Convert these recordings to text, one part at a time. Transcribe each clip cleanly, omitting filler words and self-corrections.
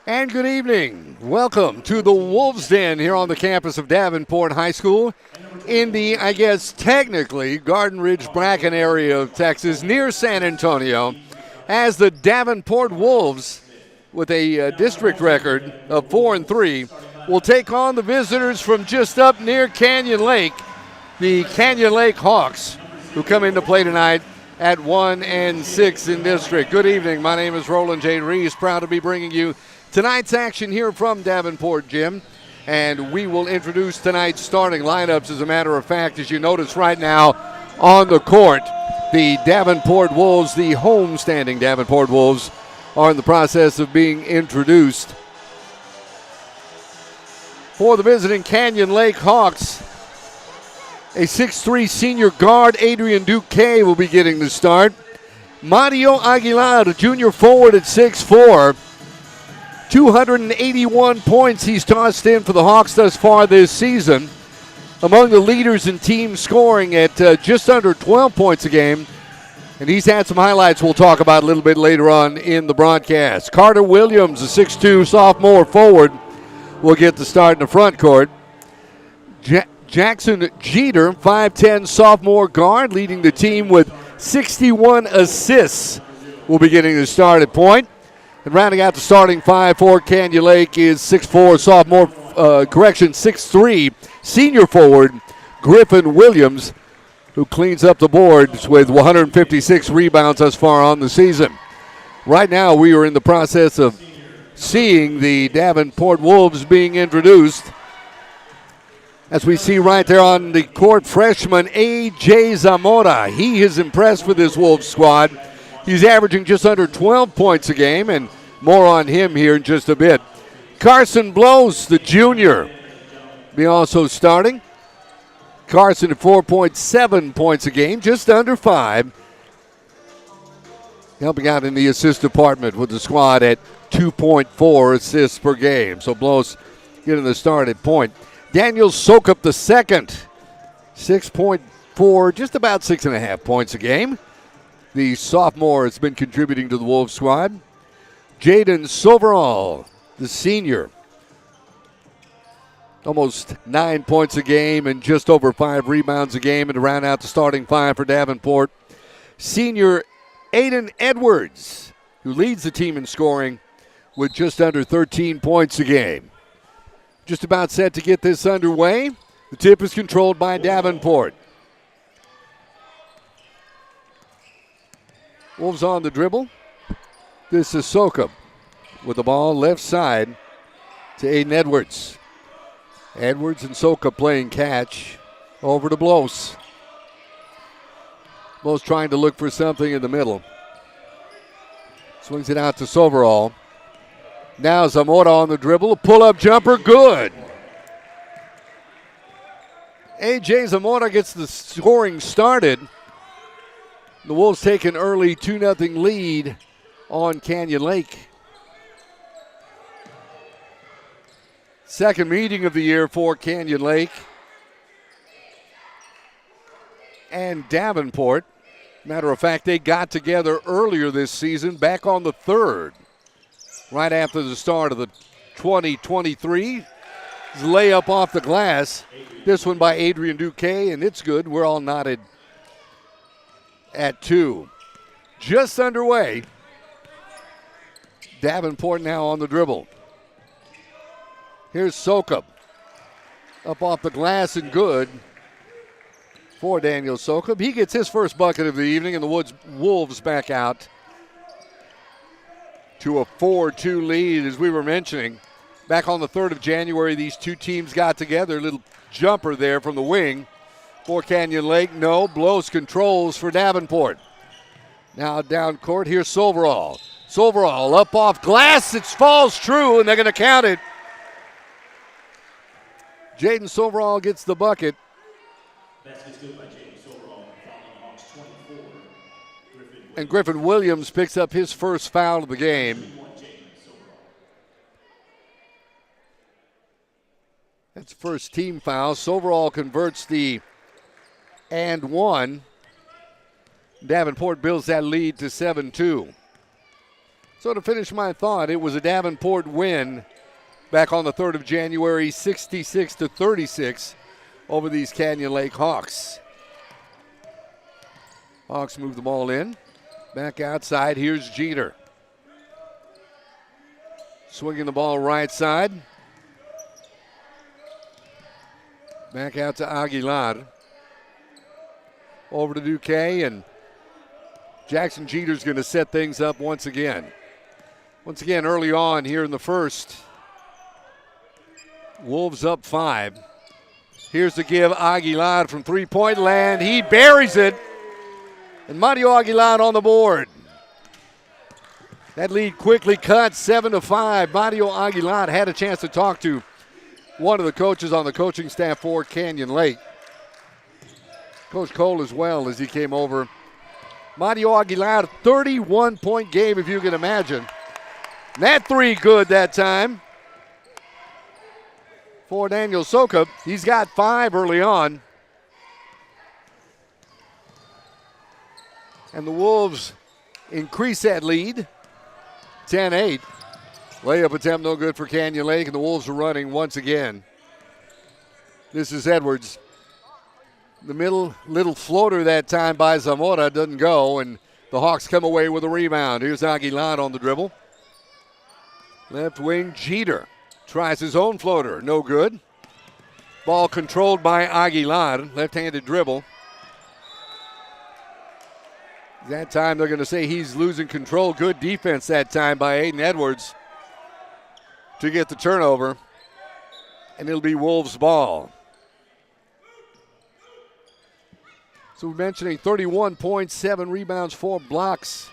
And good evening. Welcome to the Wolves Den here on the campus of Davenport High School in the, I guess, technically Garden Ridge Bracken area of Texas near San Antonio, as the Davenport Wolves, with a district record of 4-3, will take on the visitors from just up near Canyon Lake, the Canyon Lake Hawks, who come into play tonight at 1-6 in district. Good evening. My name is Roland J. Reese, proud to be bringing you tonight's action here from Davenport Gym, and we will introduce tonight's starting lineups. As a matter of fact, as you notice right now on the court, the Davenport Wolves, the home-standing Davenport Wolves, are in the process of being introduced. For the visiting Canyon Lake Hawks, a 6'3 senior guard, Adrian Duque, will be getting the start. Mario Aguilar, a junior forward at 6'4". 281 points he's tossed in for the Hawks thus far this season. Among the leaders in team scoring at just under 12 points a game. And he's had some highlights we'll talk about a little bit later on in the broadcast. Carter Williams, a 6'2 sophomore forward, will get the start in the front court. Jackson Jeter, 5'10 sophomore guard, leading the team with 61 assists, will be getting the start at point. And rounding out the starting five for Canyon Lake is 6'4 sophomore, 6'3 senior forward Griffin Williams, who cleans up the boards with 156 rebounds thus far on the season. Right now we are in the process of seeing the Davenport Wolves being introduced. As we see right there on the court, freshman A.J. Zamora. He is impressed with this Wolves squad. He's averaging just under 12 points a game, and more on him here in just a bit. Carson Blows, the junior, be also starting. Carson at 4.7 points a game, just under 5. Helping out in the assist department with the squad at 2.4 assists per game. So Blows getting the start at point. Daniel Sokup the second, 6.4, just about 6.5 points a game. The sophomore has been contributing to the Wolves squad. Jaden Soverall, the senior, almost 9 points a game and just over 5 rebounds a game, and to round out the starting five for Davenport, senior Aiden Edwards, who leads the team in scoring with just under 13 points a game. Just about set to get this underway. The tip is controlled by Davenport. Wolves on the dribble. This is Sokup with the ball left side to Aiden Edwards. Edwards and Sokup playing catch over to Blows. Blows trying to look for something in the middle. Swings it out to Soverall. Now Zamora on the dribble. A pull-up jumper, good. A.J. Zamora gets the scoring started. The Wolves take an early 2-0 lead on Canyon Lake. Second meeting of the year for Canyon Lake and Davenport. Matter of fact, they got together earlier this season, back on the 3rd, right after the start of the 2023. Layup off the glass. This one by Adrian Duque, and it's good. We're all nodded at 2. Just underway. Davenport now on the dribble. Here's Sokup. Up off the glass and good for Daniel Sokup. He gets his first bucket of the evening, and the Wolves back out to a 4-2 lead, as we were mentioning. Back on the 3rd of January, these two teams got together. A little jumper there from the wing for Canyon Lake. No, Blows controls for Davenport. Now down court, here's Soverall. Soverall up off glass. It falls true, and they're going to count it. Jaden Soverall gets the bucket. Basket's good by Jaden Soverall. And Griffin Williams picks up his first foul of the game. That's first team foul. Soverall converts the and one. Davenport builds that lead to 7-2. So to finish my thought, it was a Davenport win back on the 3rd of January, 66-36 over these Canyon Lake Hawks. Hawks move the ball in. Back outside, here's Jeter. Swinging the ball right side. Back out to Aguilar. Over to Duque, and Jackson Jeter's going to set things up once again. Once again, early on here in the first, Wolves up 5. Here's the give, Aguilar from three-point land. He buries it, and Mario Aguilar on the board. That lead quickly cut, 7-5. Mario Aguilar had a chance to talk to one of the coaches on the coaching staff for Canyon Lake. Coach Cole as well as he came over. Mario Aguilar, 31-point game if you can imagine. That three good that time for Daniel Soka. He's got 5 early on. And the Wolves increase that lead, 10-8. Layup attempt no good for Canyon Lake, and the Wolves are running once again. This is Edwards. The middle little floater that time by Zamora doesn't go, and the Hawks come away with a rebound. Here's Aguilar on the dribble. Left wing, Jeter tries his own floater, no good. Ball controlled by Aguilar, left-handed dribble. That time they're going to say he's losing control. Good defense that time by Aiden Edwards to get the turnover, and it'll be Wolves ball. So we're mentioning 31 points, 7 rebounds, 4 blocks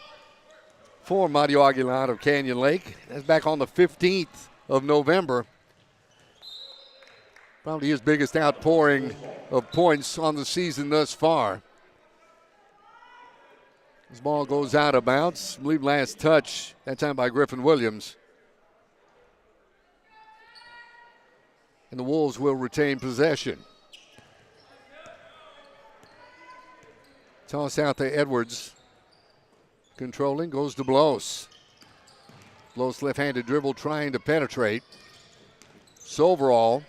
for Mario Aguilar of Canyon Lake. That's back on the 15th of November. Probably his biggest outpouring of points on the season thus far. This ball goes out of bounds. I believe last touch, that time by Griffin Williams. And the Wolves will retain possession. Toss out to Edwards. Controlling, goes to Blos. Blos left-handed dribble trying to penetrate. Soverall.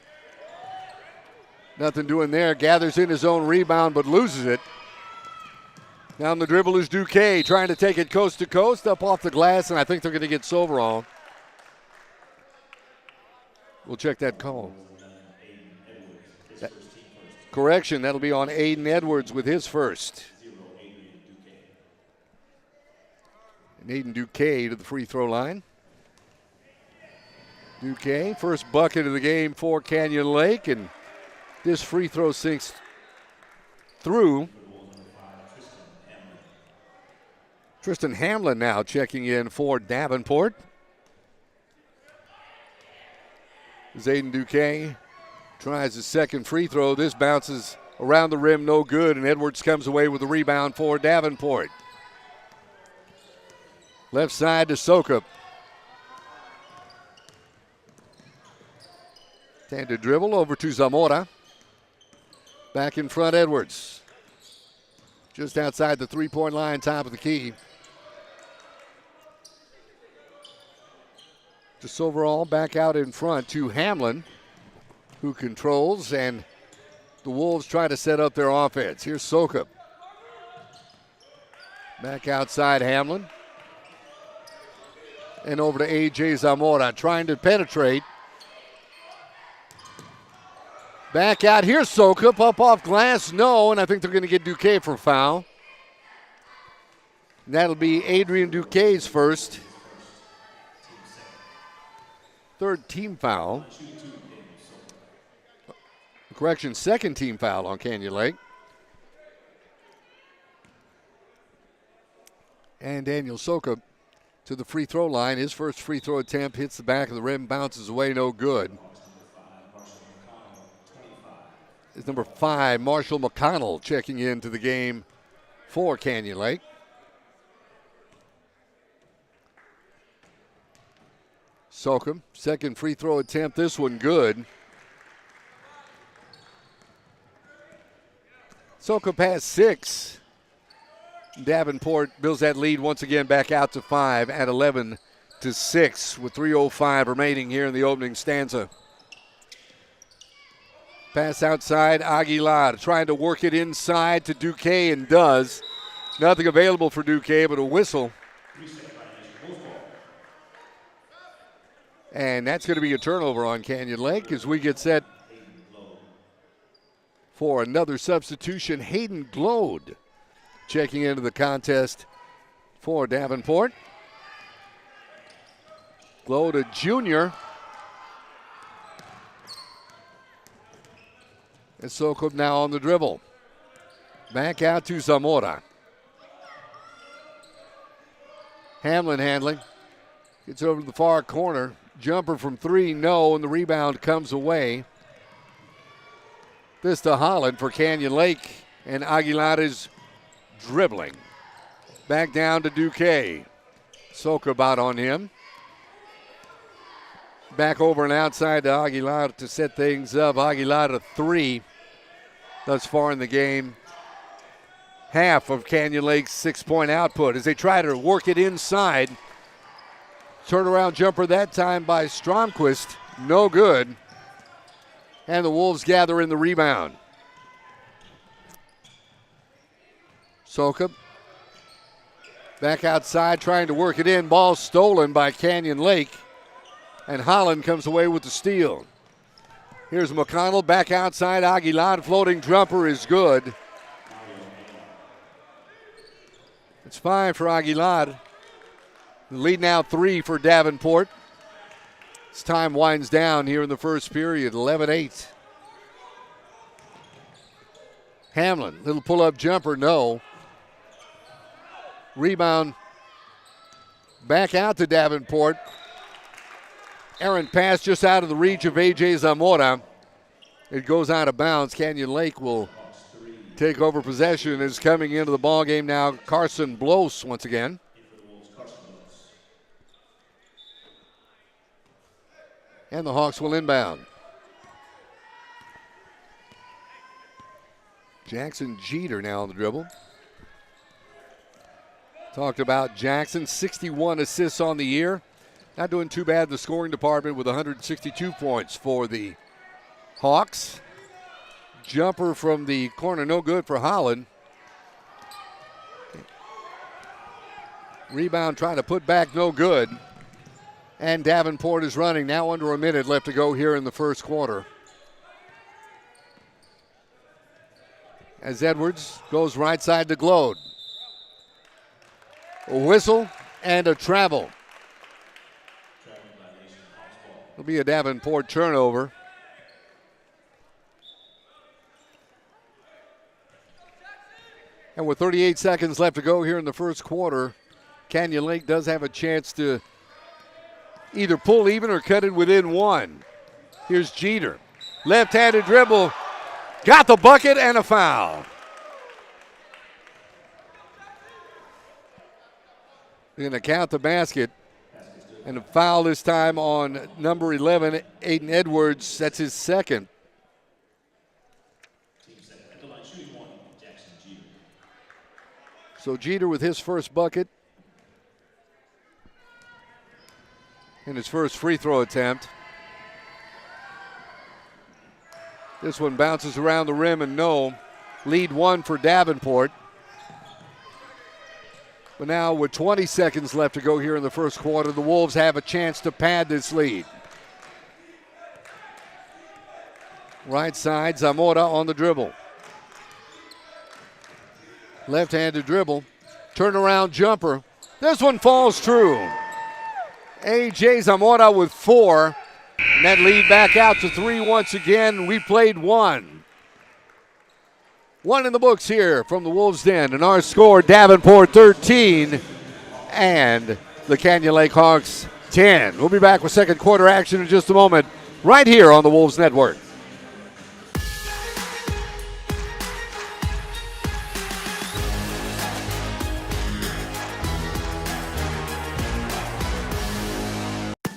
Nothing doing there. Gathers in his own rebound but loses it. Down the dribble is Duque trying to take it coast to coast up off the glass, and I think they're going to get Soverall. We'll check that call. Correction, that'll be on Aiden Edwards with his first. And Aiden Duque to the free throw line. Duque, first bucket of the game for Canyon Lake, and this free throw sinks through. Tristan Hamlin now checking in for Davenport. Aiden Duque tries his second free throw. This bounces around the rim, no good, and Edwards comes away with a rebound for Davenport. Left side to Soka. Tended dribble over to Zamora. Back in front, Edwards. Just outside the three-point line, top of the key. Just overall back out in front to Hamlin, who controls, and the Wolves try to set up their offense. Here's Soka. Back outside Hamlin. And over to A.J. Zamora, trying to penetrate. Back out, here's Soka, up off glass, no, and I think they're going to get Duque for a foul. And that'll be Adrian Duque's first. Third team foul. Correction, second team foul on Canyon Lake. And Daniel Soka to the free throw line. His first free throw attempt hits the back of the rim, bounces away, no good. It's number 5, Marshall McConnell, checking into the game for Canyon Lake. Soka, second free throw attempt, this one good. Soka past 6. Davenport builds that lead once again back out to 5 at 11 8-6 with 3:05 remaining here in the opening stanza. Pass outside, Aguilar trying to work it inside to Duque and does. Nothing available for Duque but a whistle. And that's going to be a turnover on Canyon Lake as we get set for another substitution. Hayden Glode checking into the contest for Davenport. Glode, a junior. And Sokop now on the dribble. Back out to Zamora. Hamlin handling. Gets over to the far corner. Jumper from three, no, and the rebound comes away. This to Holland for Canyon Lake, and Aguilar is dribbling. Back down to Duque. Sokop out on him. Back over and outside to Aguilar to set things up. Aguilar a three thus far in the game. Half of Canyon Lake's 6-point output as they try to work it inside. Turnaround jumper that time by Stromquist. No good. And the Wolves gather in the rebound. Sokop back outside trying to work it in. Ball stolen by Canyon Lake. And Holland comes away with the steal. Here's McConnell back outside. Aguilar floating jumper is good. It's 5 for Aguilar. The lead now 3 for Davenport. As time winds down here in the first period, 11-8. Hamlin, little pull-up jumper, no. Rebound back out to Davenport. Errant pass just out of the reach of A.J. Zamora. It goes out of bounds. Canyon Lake will take over possession. Is coming into the ball game now. Carson Blos once again. And the Hawks will inbound. Jackson Jeter now on the dribble. Talked about Jackson, 61 assists on the year. Not doing too bad in the scoring department with 162 points for the Hawks. Jumper from the corner, no good for Holland. Rebound trying to put back, no good. And Davenport is running, now under a minute left to go here in the first quarter. As Edwards goes right side to Glode. A whistle and a travel. It'll be a Davenport turnover. And with 38 seconds left to go here in the first quarter, Canyon Lake does have a chance to either pull even or cut it within one. Here's Jeter. Left-handed dribble. Got the bucket and a foul. They're going to count the basket. And a foul this time on number 11, Aiden Edwards. That's his second. So Jeter with his first bucket. In his first free throw attempt. This one bounces around the rim and no. Lead 1 for Davenport. But now with 20 seconds left to go here in the first quarter, the Wolves have a chance to pad this lead. Right side, Zamora on the dribble. Left-handed dribble. Turnaround jumper. This one falls true. A.J. Zamora with 4. And that lead back out to 3 once again. We played 1. 1 in the books here from the Wolves' Den. And our score, Davenport 13 and the Canyon Lake Hawks 10. We'll be back with second quarter action in just a moment right here on the Wolves Network.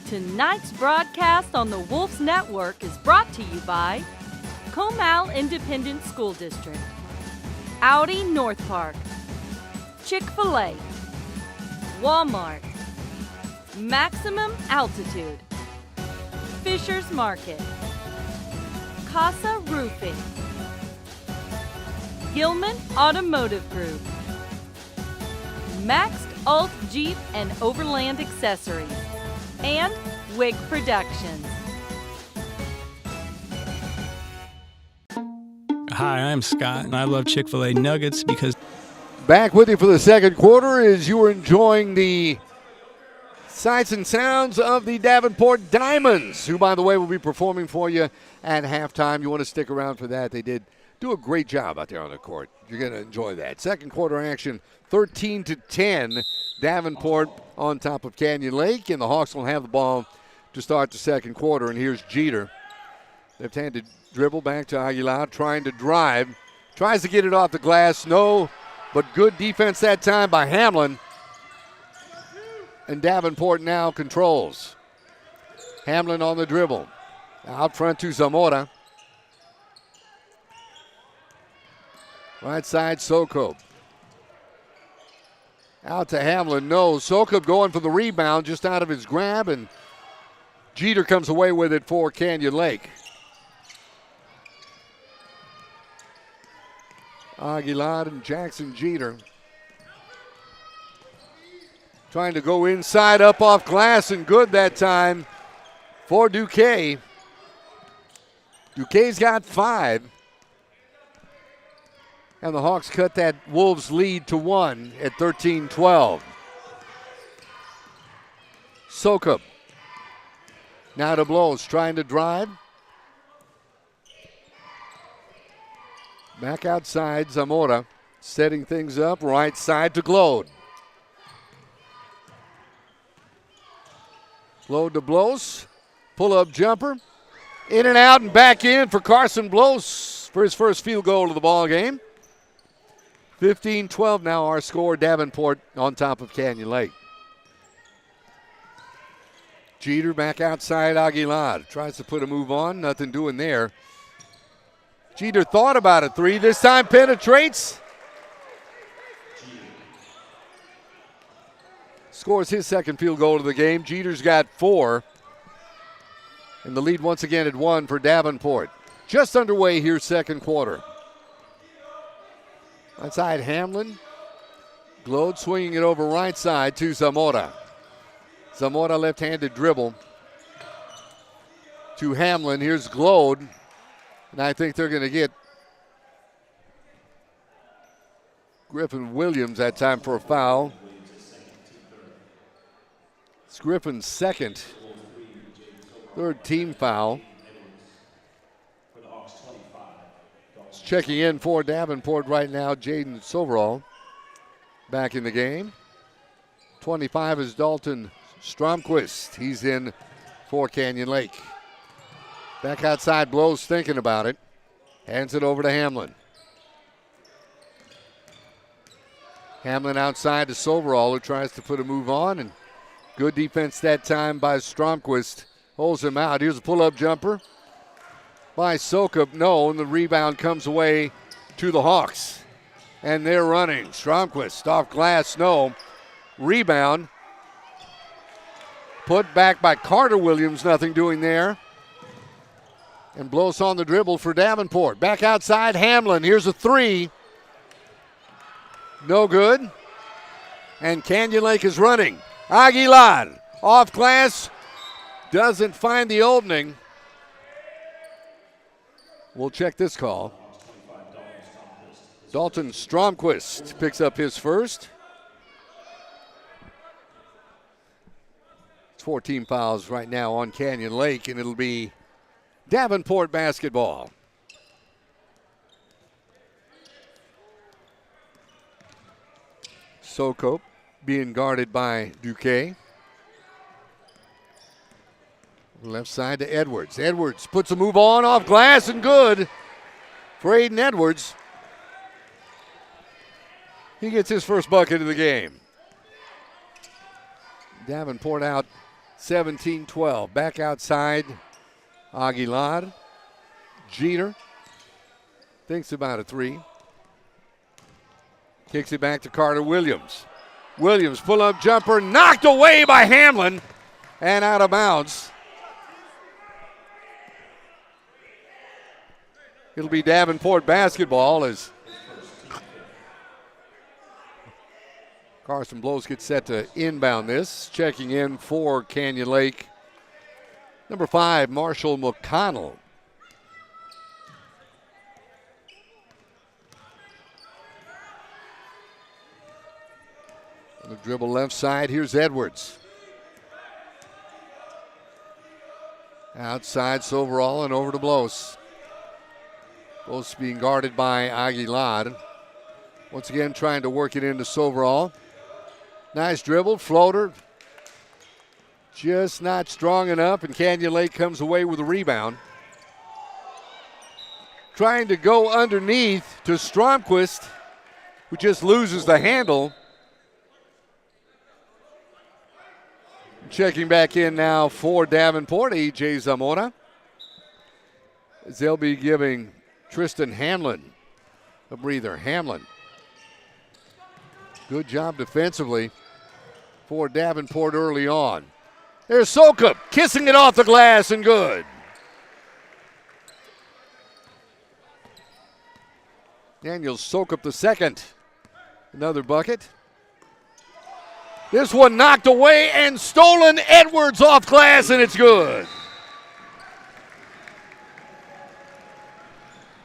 Tonight's broadcast on the Wolves Network is brought to you by Comal Independent School District, Audi North Park, Chick-fil-A, Walmart, Maximum Altitude, Fisher's Market, Casa Roofing, Gilman Automotive Group, Maxed Alt Jeep and Overland Accessories, and Wig Productions. Hi, I'm Scott, and I love Chick-fil-A nuggets because... Back with you for the second quarter as you are enjoying the sights and sounds of the Davenport Diamonds, who, by the way, will be performing for you at halftime. You want to stick around for that. They did do a great job out there on the court. You're going to enjoy that. Second quarter action, 13-10. Davenport on top of Canyon Lake, and the Hawks will have the ball to start the second quarter. And here's Jeter. Left-handed dribble back to Aguilar, trying to drive. Tries to get it off the glass. No, but good defense that time by Hamlin. And Davenport now controls. Hamlin on the dribble. Out front to Zamora. Right side, Sokop. Out to Hamlin. No, Sokop going for the rebound just out of his grab, and Jeter comes away with it for Canyon Lake. Aguilar and Jackson Jeter trying to go inside, up off glass, and good that time for Duque. Duque's got 5. And the Hawks cut that Wolves lead to 1 at 13-12. Sokop. Now to Blows, trying to drive. Back outside, Zamora setting things up. Right side to Glode. Glode to Blows. Pull-up jumper. In and out and back in for Carson Blows for his first field goal of the ball game. 15-12 now our score. Davenport on top of Canyon Lake. Jeter back outside Aguilar. Tries to put a move on. Nothing doing there. Jeter thought about a 3. This time penetrates. Scores his second field goal of the game. Jeter's got 4. And the lead once again at 1 for Davenport. Just underway here, second quarter. Outside Hamlin. Glode swinging it over right side to Zamora. Zamora left-handed dribble to Hamlin. Here's Glode. And I think they're going to get Griffin Williams that time for a foul. It's Griffin's second, third team foul. Checking in for Davenport right now, Jaden Soverall back in the game. 25 is Dalton Stromquist. He's in for Canyon Lake. Back outside, Blows thinking about it. Hands it over to Hamlin. Hamlin outside to Soverall, who tries to put a move on. And good defense that time by Stromquist. Holds him out. Here's a pull-up jumper by Sokop. No, and the rebound comes away to the Hawks. And they're running. Stromquist off glass. No. Rebound. Put back by Carter Williams. Nothing doing there. And Blows on the dribble for Davenport. Back outside, Hamlin. Here's a 3. No good. And Canyon Lake is running. Aguilar off glass. Doesn't find the opening. We'll check this call. Dalton Stromquist picks up his first. It's 14 fouls right now on Canyon Lake, and it'll be Davenport basketball. Sokop being guarded by Duque. Left side to Edwards. Edwards puts a move on off glass and good for Aiden Edwards. He gets his first bucket of the game. Davenport out 17-12. Back outside, Aguilar. Jeter thinks about a 3. Kicks it back to Carter Williams. Williams, pull-up jumper, knocked away by Hamlin and out of bounds. It'll be Davenport basketball as Carson Blows gets set to inbound this. Checking in for Canyon Lake, number 5, Marshall McConnell. The dribble left side, here's Edwards. Outside Soverall and over to Blows. Blows being guarded by Aguilar. Once again trying to work it into Soverall. Nice dribble, floater. Just not strong enough, and Canyon Lake comes away with a rebound. Trying to go underneath to Stromquist, who just loses the handle. Checking back in now for Davenport, A.J. Zamora. As they'll be giving Tristan Hamlin a breather. Hamlin. Good job defensively for Davenport early on. There's Sokup kissing it off the glass and good. Daniel Sokup the second. Another bucket. This one knocked away and stolen. Edwards off glass, and it's good.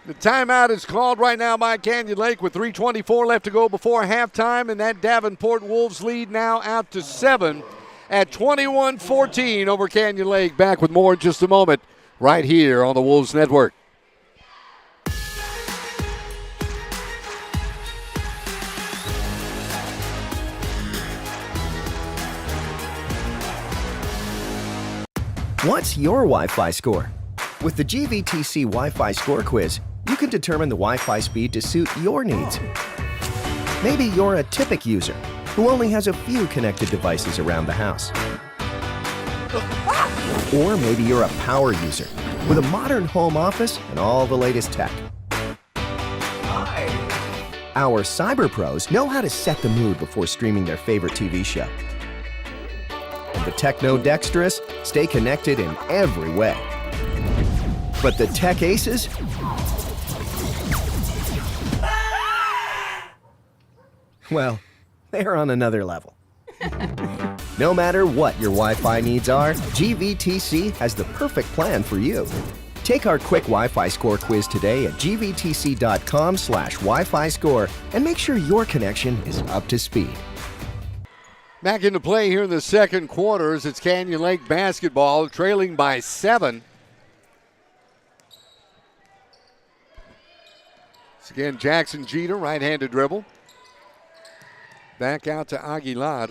The timeout is called right now by Canyon Lake with 3:24 left to go before halftime, and that Davenport Wolves lead now out to 7 at 21-14 over Canyon Lake. Back with more in just a moment right here on the Wolves Network. What's your Wi-Fi score? With the GVTC Wi-Fi Score Quiz, you can determine the Wi-Fi speed to suit your needs. Maybe you're a typical user who only has a few connected devices around the house. Or maybe you're a power user with a modern home office and all the latest tech. Our cyber pros know how to set the mood before streaming their favorite TV show. The techno-dexterous stay connected in every way. But the tech aces? Well, they're on another level. No matter what your Wi-Fi needs are, GVTC has the perfect plan for you. Take our quick Wi-Fi score quiz today at gvtc.com/Wi-Fi score and make sure your connection is up to speed. Back into play here in the second quarters. It's Canyon Lake basketball, trailing by 7. It's again Jackson Jeter, right-handed dribble. Back out to Aguilar.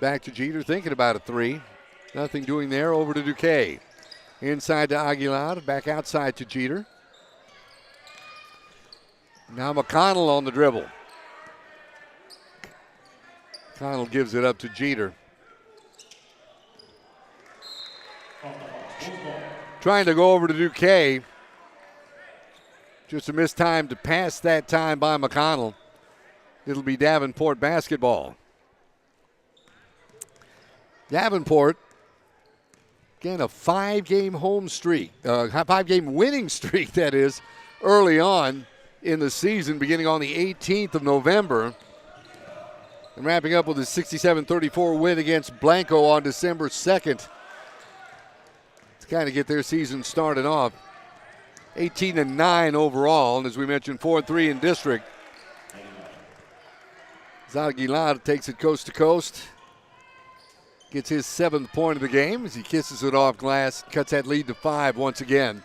Back to Jeter, thinking about a three. Nothing doing there, over to Duque. Inside to Aguilar, back outside to Jeter. Now McConnell on the dribble. McConnell gives it up to Jeter. Trying to go over to Duque. Just a missed time to pass that time by McConnell. It'll be Davenport basketball. Davenport, again, a 5-game home streak, 5-game winning streak, that is, early on in the season, beginning on the 18th of November. And wrapping up with a 67-34 win against Blanco on December 2nd to kind of get their season started off. 18-9 overall, and as we mentioned, 4-3 in district. Aguilar takes it coast to coast. Gets his 7th point of the game as he kisses it off glass, cuts that lead to 5 once again.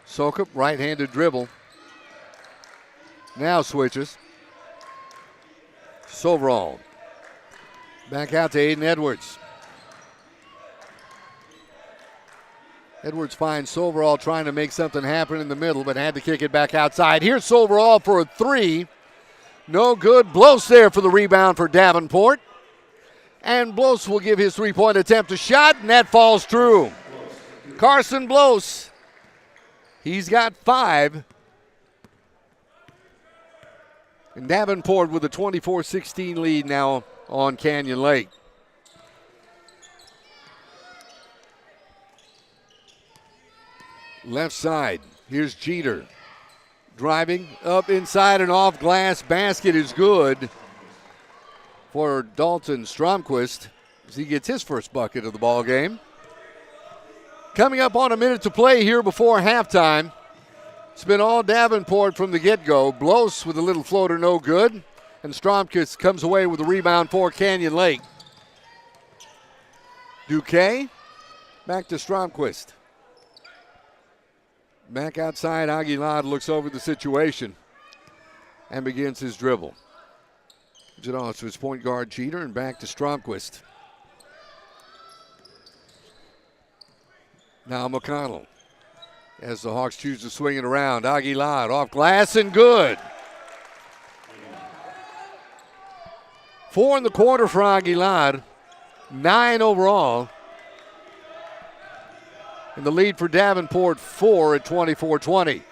Sokup, right-handed dribble. Now switches. Soverall. Back out to Aiden Edwards. Edwards finds Soverall trying to make something happen in the middle, but had to kick it back outside. Here's Soverall for a three. No good. Blows there for the rebound for Davenport. And Blows will give his three-point attempt a shot, and that falls true. Carson Blows. He's got 5. And Davenport with a 24-16 lead now on Canyon Lake. Left side, here's Jeter. Driving up inside and off glass. Basket is good for Dalton Stromquist as he gets his first bucket of the ball game. Coming up on a minute to play here before halftime. It's been all Davenport from the get-go. Blos with a little floater, no good. And Stromquist comes away with a rebound for Canyon Lake. Duque, back to Stromquist. Back outside, Aguilar looks over the situation and begins his dribble. Gives it off to his point guard, Jeter, and back to Stromquist. Now McConnell. As the Hawks choose to swing it around, Aguilar off glass and good. 4 in the quarter for Aguilar, 9 overall. And the lead for Davenport, 4 at 24-20.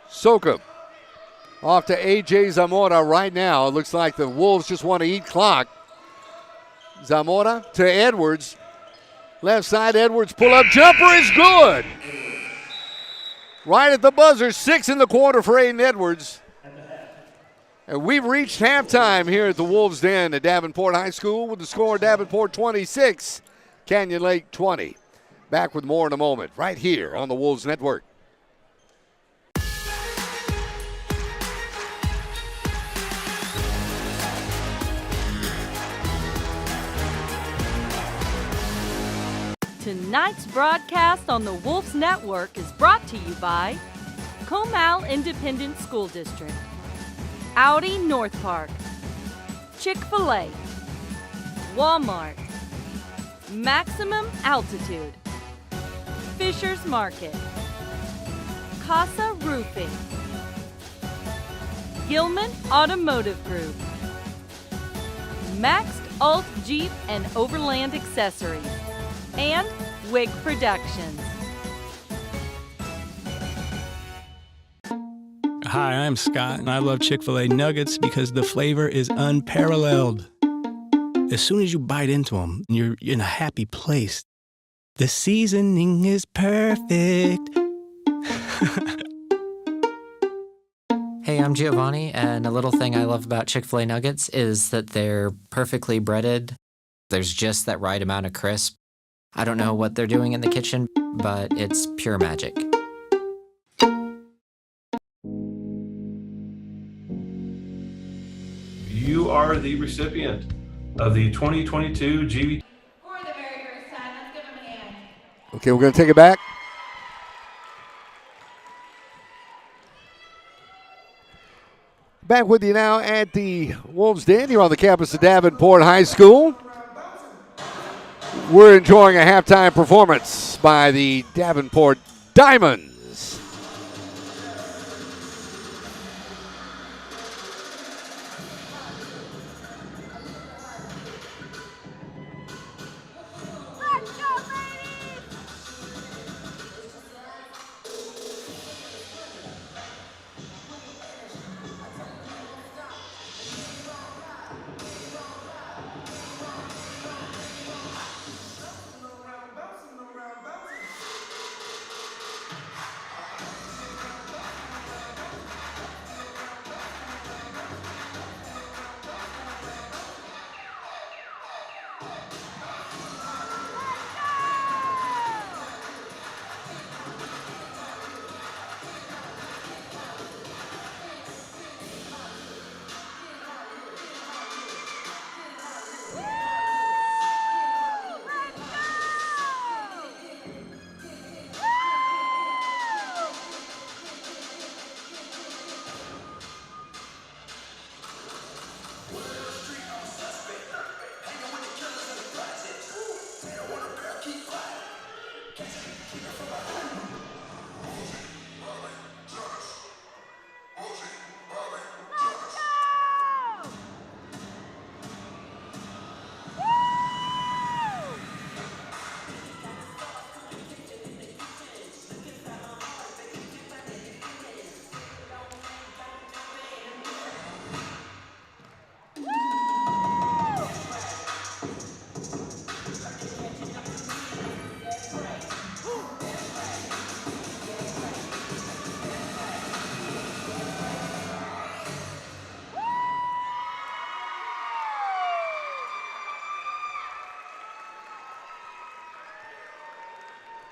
Soka off to A.J. Zamora right now. It looks like the Wolves just want to eat clock. Zamora to Edwards. Left side, Edwards pull-up jumper is good. Right at the buzzer, 6 in the quarter for Aiden Edwards. And we've reached halftime here at the Wolves' Den at Davenport High School with the score Davenport 26, Canyon Lake 20. Back with more in a moment, right here on the Wolves Network. Tonight's broadcast on the Wolves Network is brought to you by Comal Independent School District, Audi North Park, Chick-fil-A, Walmart, Maximum Altitude, Fisher's Market, Casa Roofing, Gilman Automotive Group, Maxed Alt Jeep and Overland Accessories, and Wig Productions. Hi, I'm Scott, and I love Chick-fil-A nuggets because the flavor is unparalleled. As soon as you bite into them, you're in a happy place. The seasoning is perfect. Hey, I'm Giovanni, and a little thing I love about Chick-fil-A nuggets is that they're perfectly breaded. There's just that right amount of crisp. I don't know what they're doing in the kitchen, but it's pure magic. You are the recipient of the 2022 GV. For the very first time, let's give him a hand. Okay, we're going to take it back. Back with you now at the Wolves Den here on the campus of Davenport High School. We're enjoying a halftime performance by the Davenport Diamonds.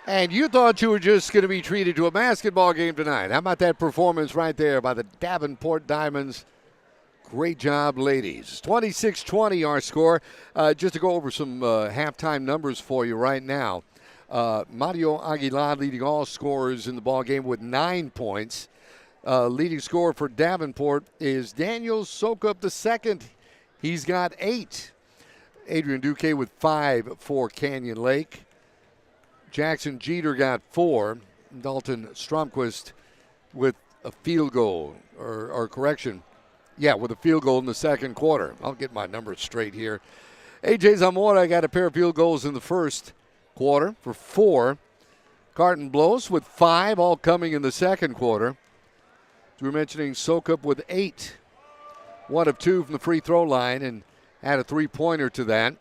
And you thought you were just going to be treated to a basketball game tonight. How about that performance right there by the Davenport Diamonds? Great job, ladies. 26-20 our score. Just to go over some halftime numbers for you right now. Mario Aguilar leading all scorers in the ball game with 9 points. Leading scorer for Davenport is Daniel Sokup II. He's got 8. Adrian Duque with 5 for Canyon Lake. Jackson Jeter got 4. Dalton Stromquist with a field goal, or correction. Yeah, with a field goal in the second quarter. I'll get my numbers straight here. A.J. Zamora got a pair of field goals in the first quarter for 4. Carton Blows with 5, all coming in the second quarter. We were mentioning Sokup with 8. 1 of 2 from the free throw line and add a 3-pointer to that.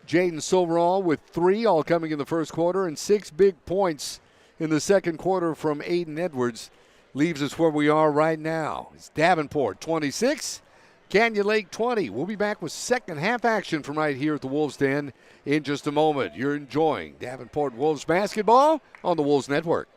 Jaden Silverall with 3, all coming in the first quarter, and 6 big points in the second quarter from Aiden Edwards. Leaves us where we are right now. It's Davenport 26, Canyon Lake 20. We'll be back with second half action from right here at the Wolves Den in just a moment. You're enjoying Davenport Wolves basketball on the Wolves Network.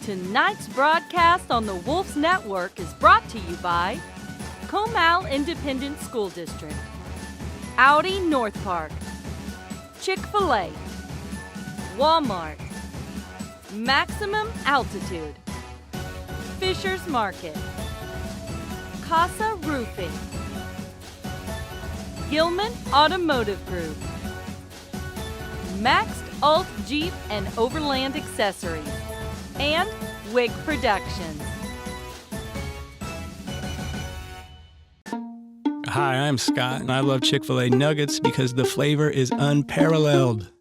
Tonight's broadcast on the Wolves Network is brought to you by Comal Independent School District, Audi North Park, Chick-fil-A, Walmart, Maximum Altitude, Fisher's Market, Casa Roofing, Gilman Automotive Group, Maxed Alt Jeep and Overland Accessories, and Wig Productions. Hi, I'm Scott, and I love Chick-fil-A nuggets because the flavor is unparalleled.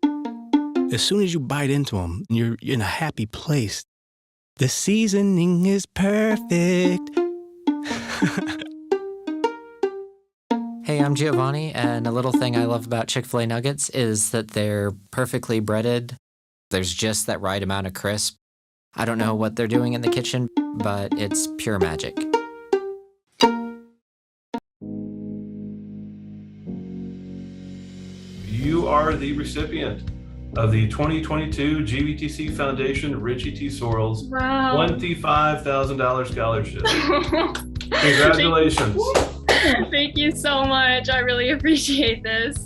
As soon as you bite into them, you're in a happy place. The seasoning is perfect. Hey, I'm Giovanni, and a little thing I love about Chick-fil-A nuggets is that they're perfectly breaded. There's just that right amount of crisp. I don't know what they're doing in the kitchen, but it's pure magic. You are the recipient of the 2022 GVTC Foundation Richie T. Sorrells $25,000 scholarship. Congratulations. Thank you so much. I really appreciate this.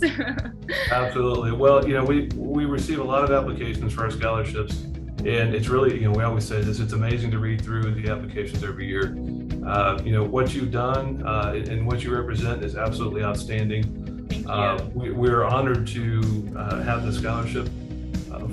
Absolutely. Well, we receive a lot of applications for our scholarships, and it's really, we always say this, it's amazing to read through the applications every year. What you've done and what you represent is absolutely outstanding. Thank you. We're honored to have the scholarship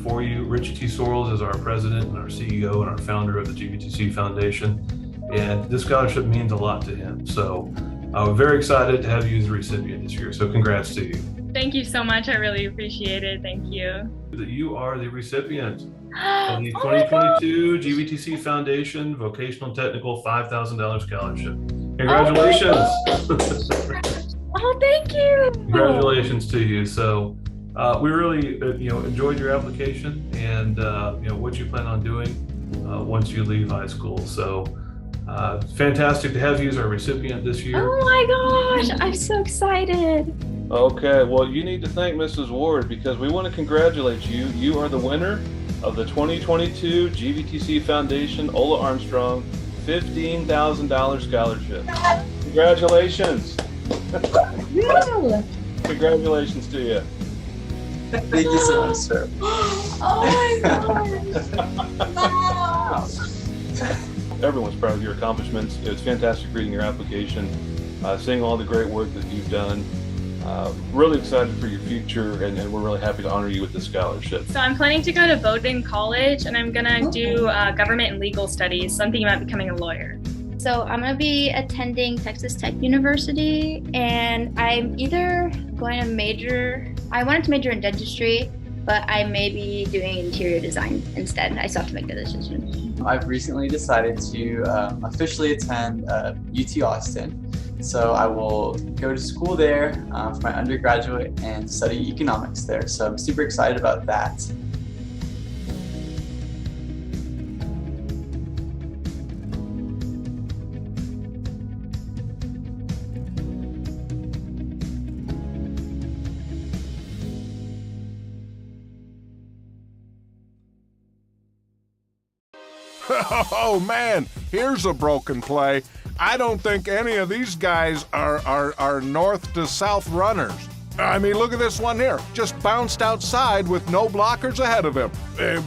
for you. Richie T. Sorrells is our president and our CEO and our founder of the GVTC Foundation, and this scholarship means a lot to him. So we're very excited to have you as the recipient this year. So congrats to you. Thank you so much. I really appreciate it. Thank you. You are the recipient of the 2022 GVTC Foundation Vocational Technical $5,000 scholarship. Congratulations. Oh, thank you. Congratulations to you. So we really enjoyed your application and what you plan on doing once you leave high school. So fantastic to have you as our recipient this year. Oh my gosh, I'm so excited. Okay, well, you need to thank Mrs. Ward because we want to congratulate you. You are the winner of the 2022 GVTC Foundation Ola Armstrong $15,000 scholarship. Congratulations. Congratulations to you. Thank you so much, sir. Oh my gosh. Everyone's proud of your accomplishments. It's fantastic reading your application, seeing all the great work that you've done. Really excited for your future, and we're really happy to honor you with this scholarship. So I'm planning to go to Bowdoin College, and I'm gonna do government and legal studies. So I'm thinking about becoming a lawyer. So I'm going to be attending Texas Tech University, and I'm either going to I wanted to major in dentistry, but I may be doing interior design instead. I still have to make the decision. I've recently decided to officially attend UT Austin. So I will go to school there for my undergraduate and study economics there. So I'm super excited about that. Oh, man, here's a broken play. I don't think any of these guys are north to south runners. I mean, look at this one here. Just bounced outside with no blockers ahead of him.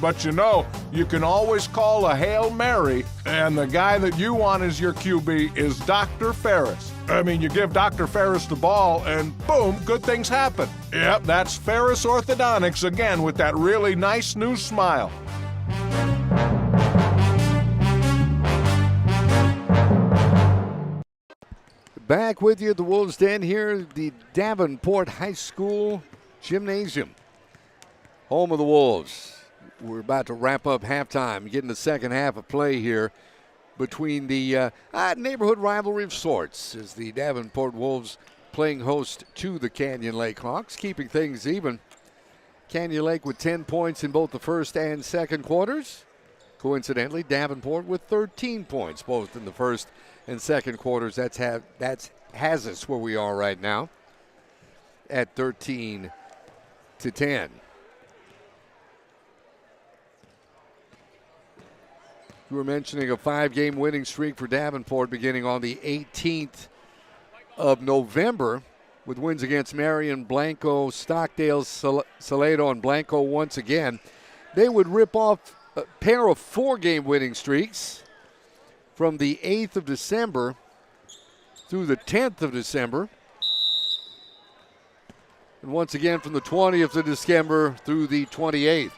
But you know, you can always call a Hail Mary, and the guy that you want as your QB is Dr. Ferris. I mean, you give Dr. Ferris the ball, and boom, good things happen. Yep, that's Ferris Orthodontics again with that really nice new smile. Back with you at the Wolves' Den here at the Davenport High School Gymnasium. Home of the Wolves. We're about to wrap up halftime, getting the second half of play here between the neighborhood rivalry of sorts as the Davenport Wolves playing host to the Canyon Lake Hawks, keeping things even. Canyon Lake with 10 points in both the first and second quarters. Coincidentally, Davenport with 13 points both in the first and second quarters. That has us where we are right now at 13-10. You were mentioning a 5-game winning streak for Davenport beginning on the 18th of November with wins against Marion, Blanco, Stockdale, Salado, and Blanco once again. They would rip off a pair of 4-game winning streaks from the 8th of December through the 10th of December. And once again from the 20th of December through the 28th.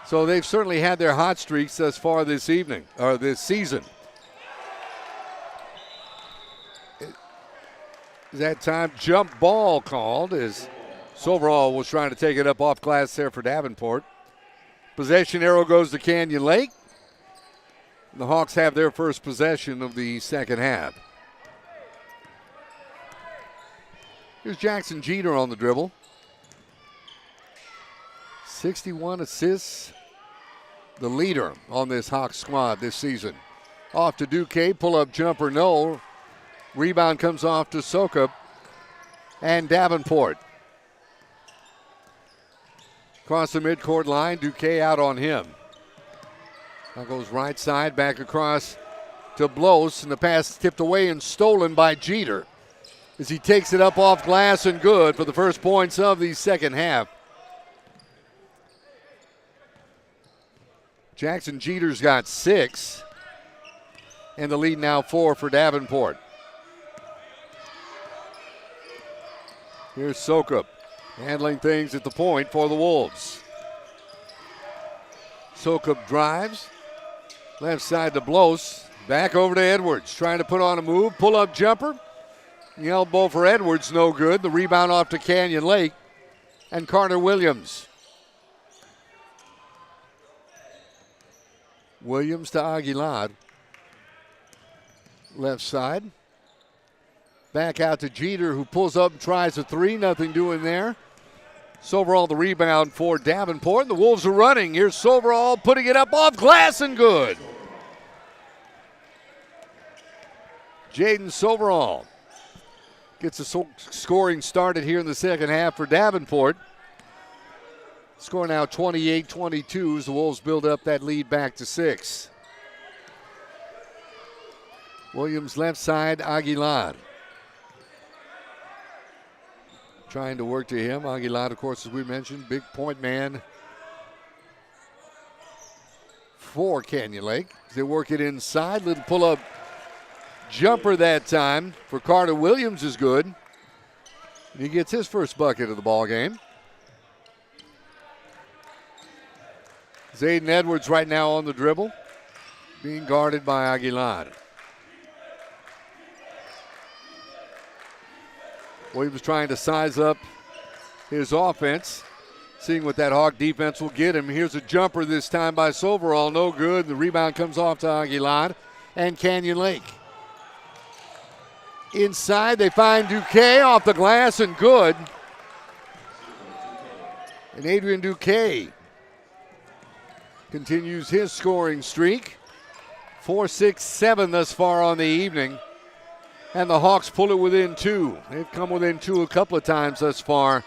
So they've certainly had their hot streaks thus far this season. That time jump ball called as Soverall was trying to take it up off glass there for Davenport. Possession arrow goes to Canyon Lake. The Hawks have their first possession of the second half. Here's Jackson Jeter on the dribble. 61 assists, the leader on this Hawks squad this season. Off to Duque, pull-up jumper, no. Rebound comes off to Sokup and Davenport. Across the midcourt line, Duque out on him. Now goes right side, back across to Blos, and the pass tipped away and stolen by Jeter as he takes it up off glass and good for the first points of the second half. Jackson Jeter's got 6, and the lead now 4 for Davenport. Here's Sokup handling things at the point for the Wolves. Sokup drives, left side to Blos, back over to Edwards, trying to put on a move, pull-up jumper. The elbow for Edwards, no good. The rebound off to Canyon Lake and Carter Williams. Williams to Aguilar. Left side. Back out to Jeter, who pulls up and tries a three. Nothing doing there. Soverall the rebound for Davenport. The Wolves are running. Here's Soverall putting it up off glass and good. Jaden Soverall gets the scoring started here in the second half for Davenport. Score now 28-22 as the Wolves build up that lead back to 6. Williams left side, Aguilar. Trying to work to him. Aguilar, of course, as we mentioned, big point man for Canyon Lake. They work it inside. Little pull-up jumper that time for Carter Williams is good. And he gets his first bucket of the ball game. Zayden Edwards right now on the dribble, being guarded by Aguilar. Williams trying to size up his offense, seeing what that Hawk defense will get him. Here's a jumper this time by Soverall, no good. The rebound comes off to Aguilar and Canyon Lake. Inside, they find Duque off the glass and good. And Adrian Duque continues his scoring streak. 4, 6, 7 thus far on the evening. And the Hawks pull it within 2. They've come within 2 a couple of times thus far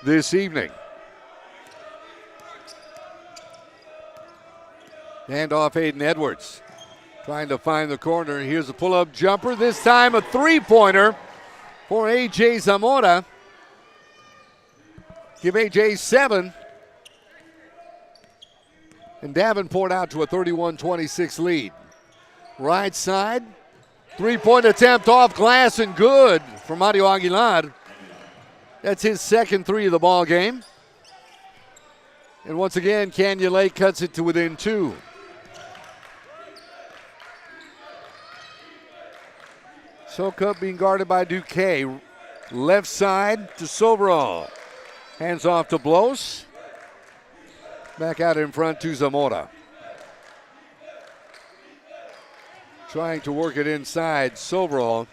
this evening. Handoff Aiden Edwards. Trying to find the corner. Here's a pull-up jumper. This time a three-pointer for A.J. Zamora. Give A.J. 7. And Davenport out to a 31-26 lead. Right side. Three-point attempt off glass and good for Mario Aguilar. That's his second three of the ball game. And once again, Canyon Lake cuts it to within 2. Sokup being guarded by Duque. Left side to Soberall. Hands off to Blos. Back out in front to Zamora. Trying to work it inside. Soberall.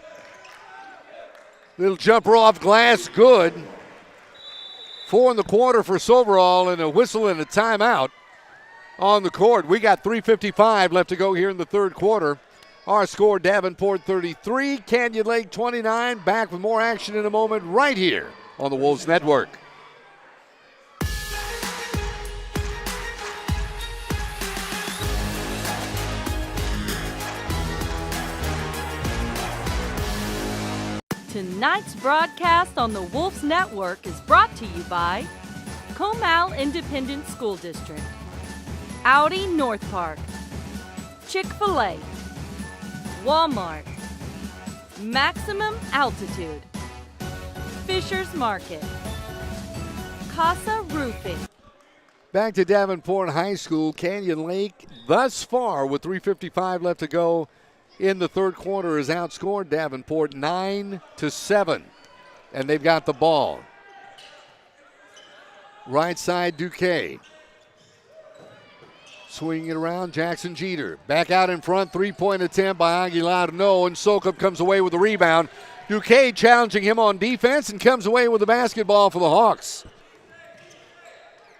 Little jumper off glass, good. 4 in the quarter for Soberall and a whistle and a timeout on the court. We got 3:55 left to go here in the third quarter. Our score, Davenport 33, Canyon Lake 29. Back with more action in a moment right here on the Wolves Network. Tonight's broadcast on the Wolves Network is brought to you by Comal Independent School District, Audi North Park, Chick-fil-A, Walmart, Maximum Altitude, Fisher's Market, Casa Roofing. Back to Davenport High School. Canyon Lake thus far with 3:55 left to go in the third quarter has outscored Davenport 9-7. And they've got the ball. Right side, Duque. Swinging it around, Jackson Jeter. Back out in front, three-point attempt by Aguilar. No, and Sokup comes away with the rebound. Duque challenging him on defense and comes away with the basketball for the Hawks.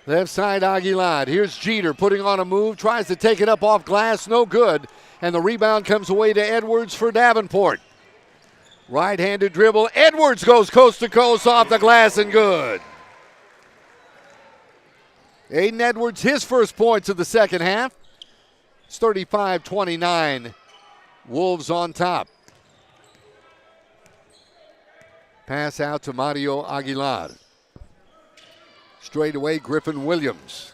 Left side, Aguilar. Here's Jeter putting on a move, tries to take it up off glass, no good. And the rebound comes away to Edwards for Davenport. Right-handed dribble. Edwards goes coast to coast off the glass and good. Aiden Edwards, his first points of the second half. It's 35-29. Wolves on top. Pass out to Mario Aguilar. Straight away, Griffin Williams.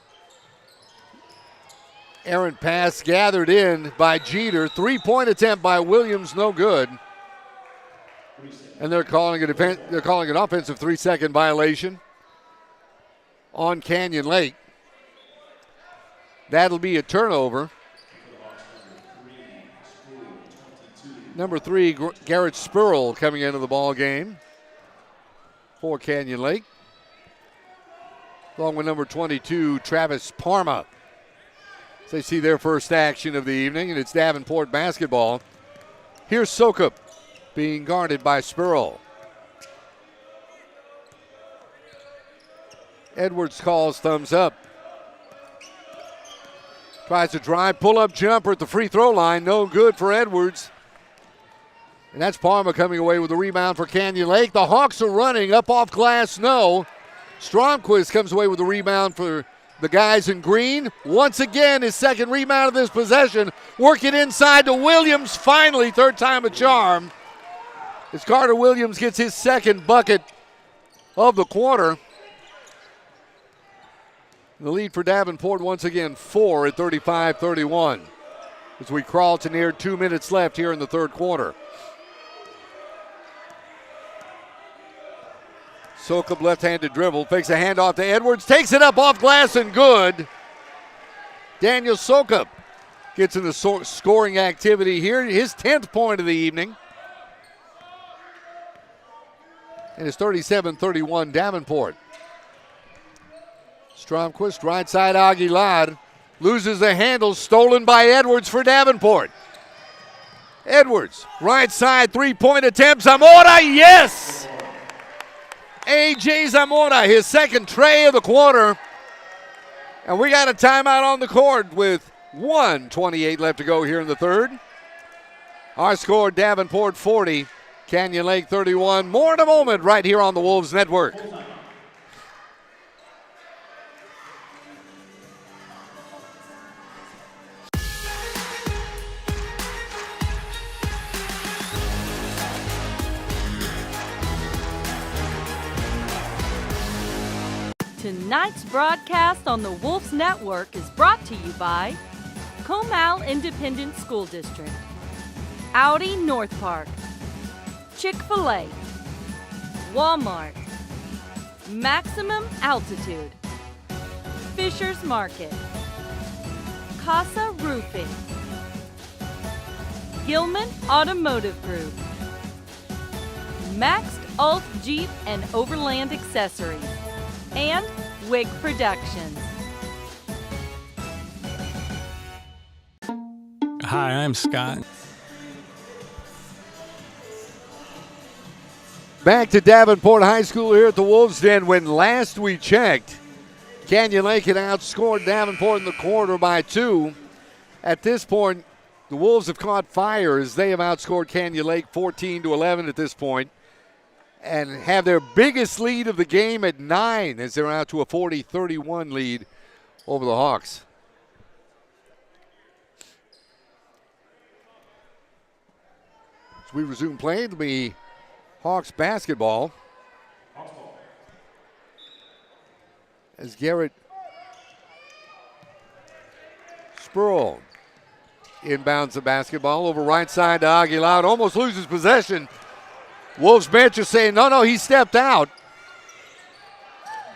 Errant pass gathered in by Jeter. Three-point attempt by Williams, no good. And they're calling an offensive 3-second violation on Canyon Lake. That'll be a turnover. Number 3, Garrett Spurl coming into the ball game for Canyon Lake. Along with number 22, Travis Parma. So they see their first action of the evening, and it's Davenport basketball. Here's Sokup being guarded by Spurl. Edwards calls thumbs up. Tries to drive, pull-up jumper at the free throw line. No good for Edwards. And that's Parma coming away with the rebound for Canyon Lake. The Hawks are running up off glass, no. Stromquist comes away with the rebound for the guys in green. Once again, his second rebound of this possession. Work it inside to Williams. Finally, third time a charm. As Carter Williams gets his second bucket of the quarter. The lead for Davenport once again 4 at 35-31 as we crawl to near 2 minutes left here in the third quarter. Sokup left-handed dribble, fakes a handoff to Edwards, takes it up off glass and good. Daniel Sokup gets in the scoring activity here, his 10th point of the evening. And it's 37-31 Davenport. Stromquist, right side Aguilar, loses the handle, stolen by Edwards for Davenport. Edwards, right side, three-point attempt, Zamora, yes! A.J. Zamora, his second tray of the quarter. And we got a timeout on the court with 1:28 left to go here in the third. Our score, Davenport 40, Canyon Lake 31. More in a moment right here on the Wolves Network. Tonight's broadcast on the Wolves Network is brought to you by Comal Independent School District, Audi North Park, Chick-fil-A, Walmart, Maximum Altitude, Fisher's Market, Casa Roofing, Gilman Automotive Group, Maxed Alt Jeep and Overland Accessories, and Wig Productions. Hi, I'm Scott. Back to Davenport High School here at the Wolves Den. When last we checked, Canyon Lake had outscored Davenport in the quarter by 2. At this point, the Wolves have caught fire as they have outscored Canyon Lake 14-11 at this point, and have their biggest lead of the game at 9 as they're out to a 40-31 lead over the Hawks. As we resume play, it'll be Hawks basketball. As Garrett Spruill inbounds the basketball over right side to Aguilar. Almost loses possession. Wolves bench is saying, no, he stepped out.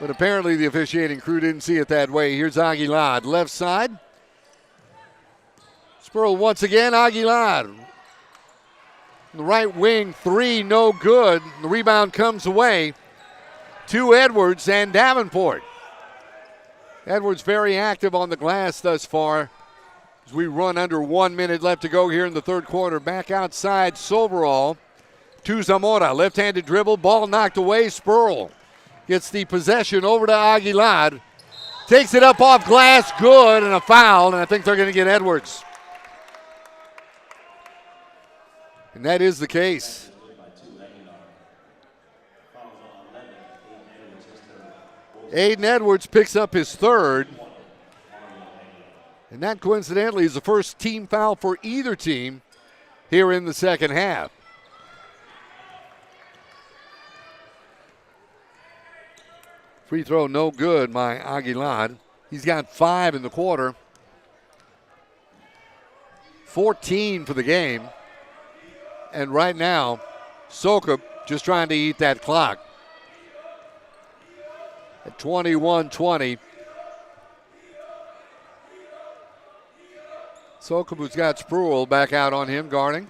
But apparently the officiating crew didn't see it that way. Here's Aguilar, left side. Spruill once again, Aguilar. The right wing, 3, no good. The rebound comes away to Edwards and Davenport. Edwards very active on the glass thus far as we run under 1 minute left to go here in the third quarter. Back outside, Soberall to Zamora. Left-handed dribble, ball knocked away. Spruill gets the possession over to Aguilar. Takes it up off glass, good, and a foul, and I think they're going to get Edwards. And that is the case. Aiden Edwards picks up his third. And that coincidentally is the first team foul for either team here in the second half. Free throw no good by Aguilar. He's got 5 in the quarter. 14 for the game. And right now, Sokup just trying to eat that clock. At 21-20. Sokup, who's got Spruill back out on him, guarding.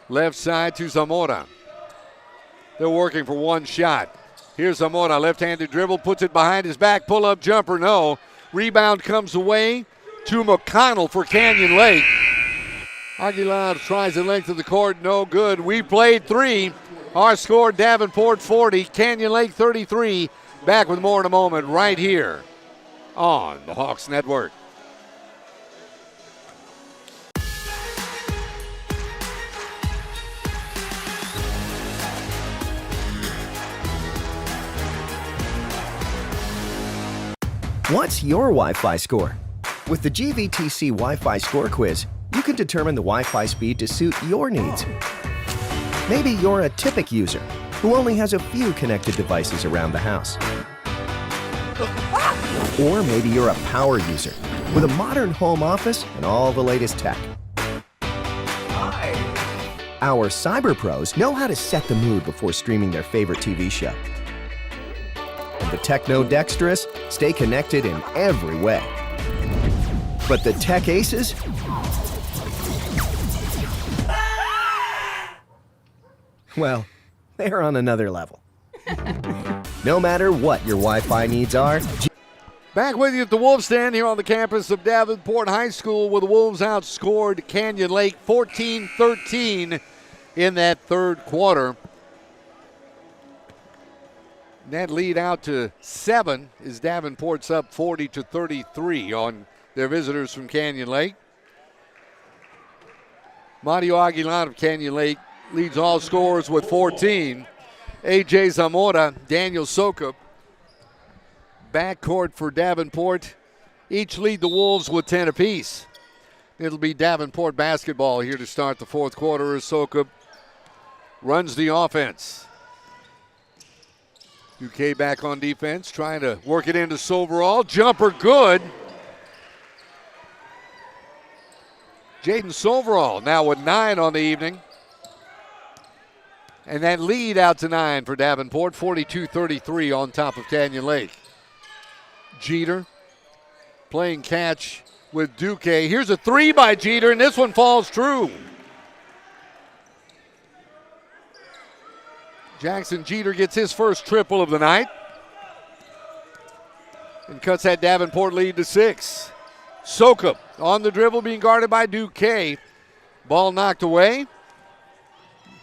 Left side to Zamora. They're working for one shot. Here's Zamora, left-handed dribble, puts it behind his back, pull-up jumper, no. Rebound comes away to McConnell for Canyon Lake. Aguilar tries the length of the court, no good. We played 3. Our score, Davenport 40, Canyon Lake 33. Back with more in a moment right here on the Hawks Network. What's your Wi-Fi score? With the GVTC Wi-Fi Score Quiz, you can determine the Wi-Fi speed to suit your needs. Maybe you're a typic user who only has a few connected devices around the house. Or maybe you're a power user with a modern home office and all the latest tech. Our cyber pros know how to set the mood before streaming their favorite TV show. And the techno-dexterous stay connected in every way. But the tech aces? Well, they're on another level. No matter what your Wi-Fi needs are. Back with you at the Wolves stand here on the campus of Davenport High School, where the Wolves outscored Canyon Lake 14-13 in that third quarter. That lead out to 7 as Davenport's up 40-33 on their visitors from Canyon Lake. Mario Aguilar of Canyon Lake leads all scorers with 14. A.J. Zamora, Daniel Sokup. Backcourt for Davenport. Each lead the Wolves with 10 apiece. It'll be Davenport basketball here to start the fourth quarter as Sokup runs the offense. UK back on defense, trying to work it into Soverall. Jumper good. Jaden Soverall now with 9 on the evening. And that lead out to 9 for Davenport, 42-33 on top of Canyon Lake. Jeter playing catch with Duque. Here's a 3 by Jeter, and this one falls true. Jackson Jeter gets his first triple of the night and cuts that Davenport lead to 6. Soka on the dribble, being guarded by Duque. Ball knocked away,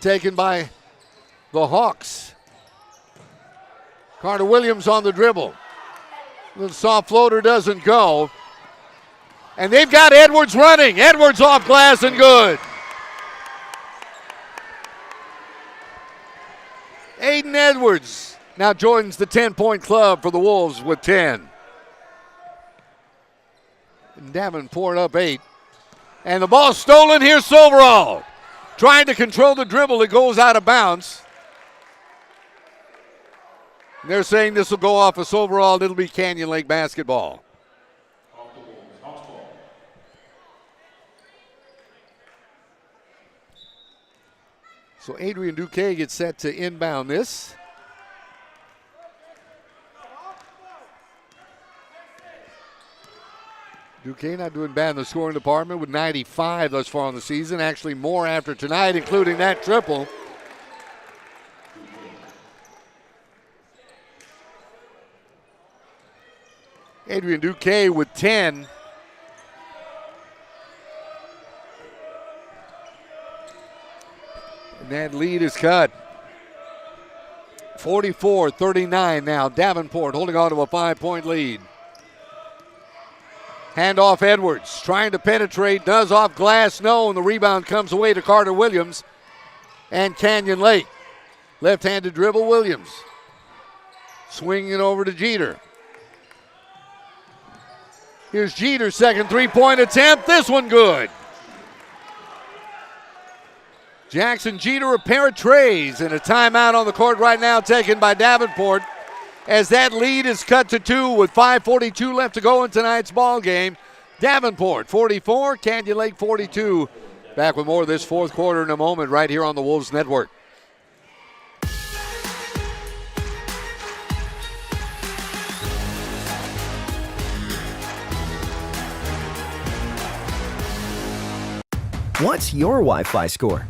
taken by the Hawks. Carter Williams on the dribble. The soft floater doesn't go. And they've got Edwards running. Edwards off glass and good. Aiden Edwards now joins the 10-point club for the Wolves with 10. And Davenport up 8. And the ball stolen. Here's Soverall. Trying to control the dribble. It goes out of bounds. They're saying this will go off of Soverall. It'll be Canyon Lake basketball. So Adrian Duque gets set to inbound this. Duque not doing bad in the scoring department with 95 thus far in the season. Actually more after tonight, including that triple. Adrian Duque with 10. And that lead is cut. 44-39 now. Davenport holding on to a 5-point lead. Handoff Edwards, trying to penetrate, does off glass, no, and the rebound comes away to Carter Williams and Canyon Lake. Left-handed dribble, Williams. Swinging it over to Jeter. Here's Jeter's second three-point attempt. This one good. Jackson Jeter, a pair of trays, and a timeout on the court right now taken by Davenport as that lead is cut to 2 with 5:42 left to go in tonight's ball game. Davenport 44, Canyon Lake 42. Back with more of this fourth quarter in a moment right here on the Wolves Network. What's your Wi-Fi score?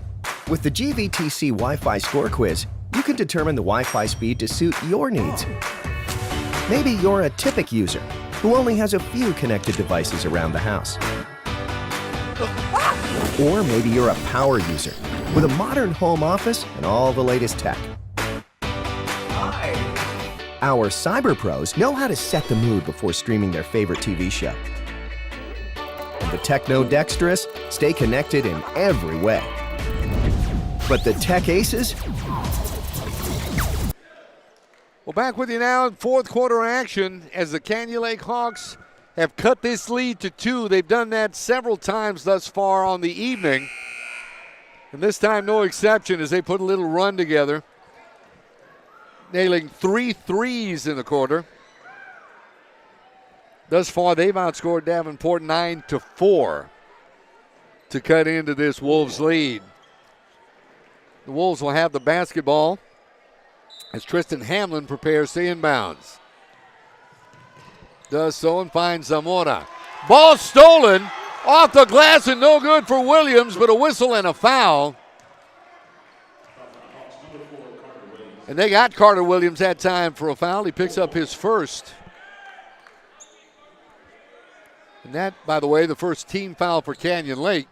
With the GVTC Wi-Fi Score Quiz, you can determine the Wi-Fi speed to suit your needs. Maybe you're a typic user who only has a few connected devices around the house. Or maybe you're a power user with a modern home office and all the latest tech. Our cyber pros know how to set the mood before streaming their favorite TV show. And the techno-dexterous stay connected in every way. But the tech aces? Well, back with you now in fourth quarter action as the Canyon Lake Hawks have cut this lead to 2. They've done that several times thus far on the evening. And this time no exception as they put a little run together. Nailing 3 threes in the quarter. Thus far, they've outscored Davenport 9-4 to cut into this Wolves lead. The Wolves will have the basketball as Tristan Hamlin prepares to inbounds. Does so and finds Zamora. Ball stolen off the glass and no good for Williams, but a whistle and a foul. And they got Carter Williams that time for a foul. He picks up his first. And that, by the way, the first team foul for Canyon Lake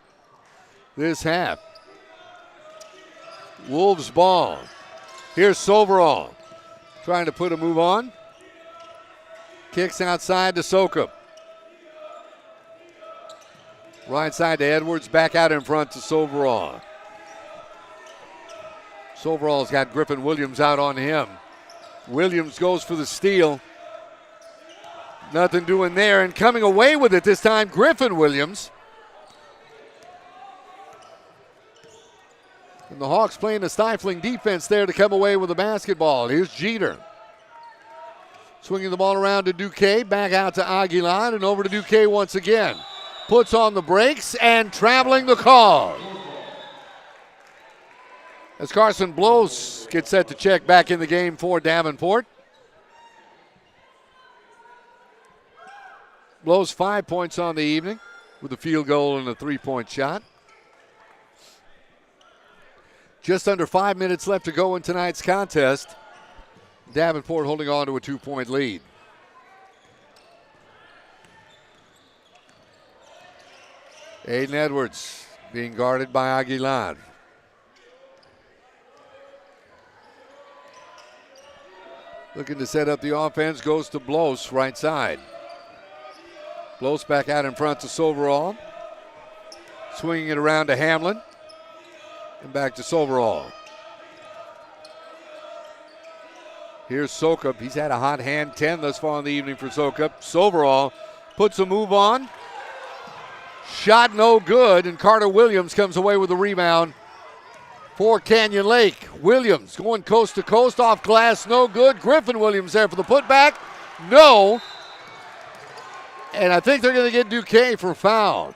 this half. Wolves ball. Here's Soverall trying to put a move on. Kicks outside to Soka. Right side to Edwards, back out in front to Soverall. Soverall's got Griffin Williams out on him. Williams goes for the steal. Nothing doing there, and coming away with it this time, Griffin Williams. And the Hawks playing a stifling defense there to come away with the basketball. Here's Jeter. Swinging the ball around to Duque, back out to Aguilar, and over to Duque once again. Puts on the brakes and traveling the call. As Carson Blows gets set to check back in the game for Davenport. Blows 5 points on the evening with a field goal and a 3-point shot. Just under 5 minutes left to go in tonight's contest. Davenport holding on to a 2-point lead. Aiden Edwards being guarded by Aguilar. Looking to set up the offense, goes to Blos, right side. Blos back out in front to Soverall. Swinging it around to Hamlin. And back to Soverall. Here's Sokup. He's had a hot hand, 10 thus far in the evening for Sokup. Soverall puts a move on. Shot no good, and Carter Williams comes away with a rebound for Canyon Lake. Williams going coast to coast, off glass, no good. Griffin Williams there for the putback. No. And I think they're going to get Duque for foul.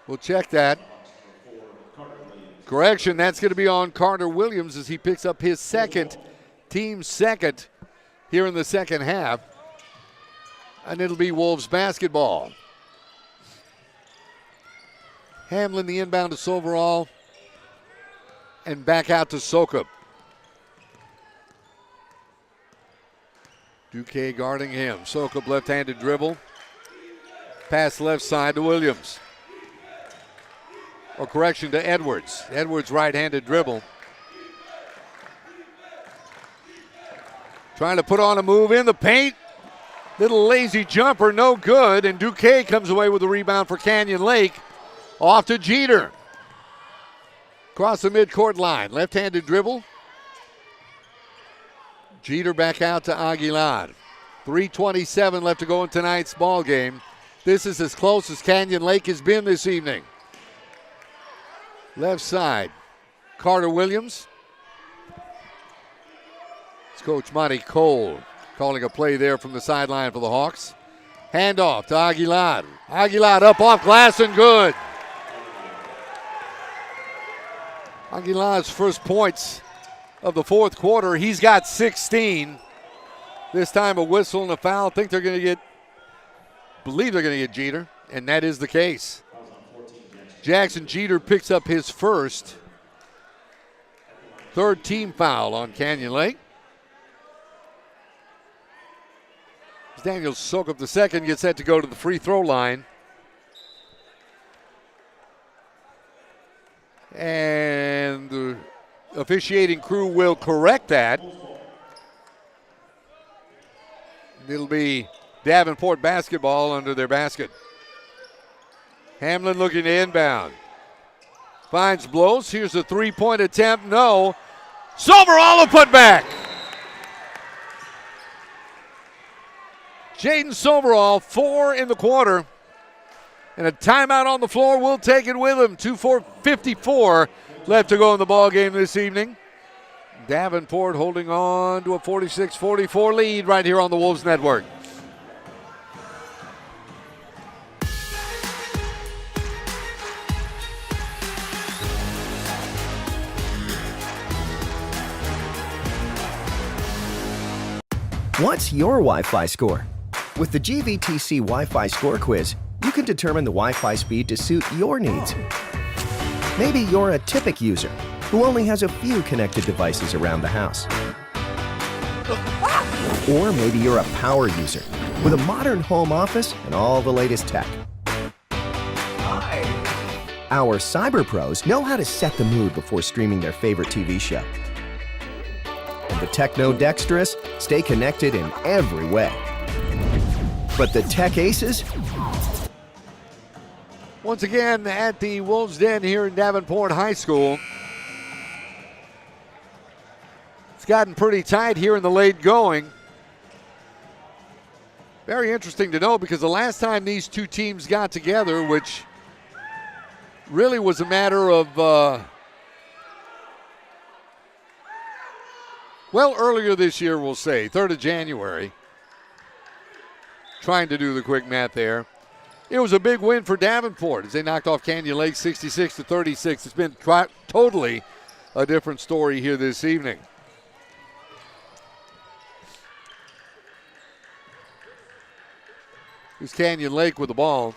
We'll check that. Correction, that's going to be on Carter Williams as he picks up his second, team second here in the second half. And it'll be Wolves basketball. Hamlin the inbound to Soverall. And back out to Sokup. Duque guarding him. Sokup left-handed dribble. Pass left side to Williams. Or correction to Edwards. Edwards right-handed dribble. Trying to put on a move in the paint. Little lazy jumper, no good. And Duque comes away with a rebound for Canyon Lake. Off to Jeter. Across the midcourt line. Left-handed dribble. Jeter back out to Aguilar. 3:27 left to go in tonight's ball game. This is as close as Canyon Lake has been this evening. Left side, Carter Williams. It's Coach Monty Cole calling a play there from the sideline for the Hawks. Handoff to Aguilar. Aguilar up off glass and good. Aguilar's first points of the fourth quarter. He's got 16. This time a whistle and a foul. Believe they're going to get Jeter, and that is the case. Jackson Jeter picks up his first, third team foul on Canyon Lake. Daniel Sokup the second gets set to go to the free throw line. And the officiating crew will correct that. It'll be Davenport basketball under their basket. Hamlin looking to inbound. Finds Blos. Here's a three-point attempt. No. Soverall a putback. Jaden Soverall, 4 in the quarter. And a timeout on the floor. We'll take it with him. 2:54 left to go in the ball game this evening. Davenport holding on to a 46-44 lead right here on the Wolves Network. What's your Wi-Fi score? With the GVTC Wi-Fi Score Quiz, you can determine the Wi-Fi speed to suit your needs. Maybe you're a typic user who only has a few connected devices around the house. Or maybe you're a power user with a modern home office and all the latest tech. Our cyber pros know how to set the mood before streaming their favorite TV show. And the techno-dexterous stay connected in every way. But the tech aces? Once again at the Wolves Den here in Davenport High School. It's gotten pretty tight here in the late going. Very interesting to know because the last time these two teams got together, which really was a matter of Well, earlier this year, we'll say, 3rd of January. Trying to do the quick math there. It was a big win for Davenport as they knocked off Canyon Lake 66-36. It's been totally a different story here this evening. Here's Canyon Lake with the ball.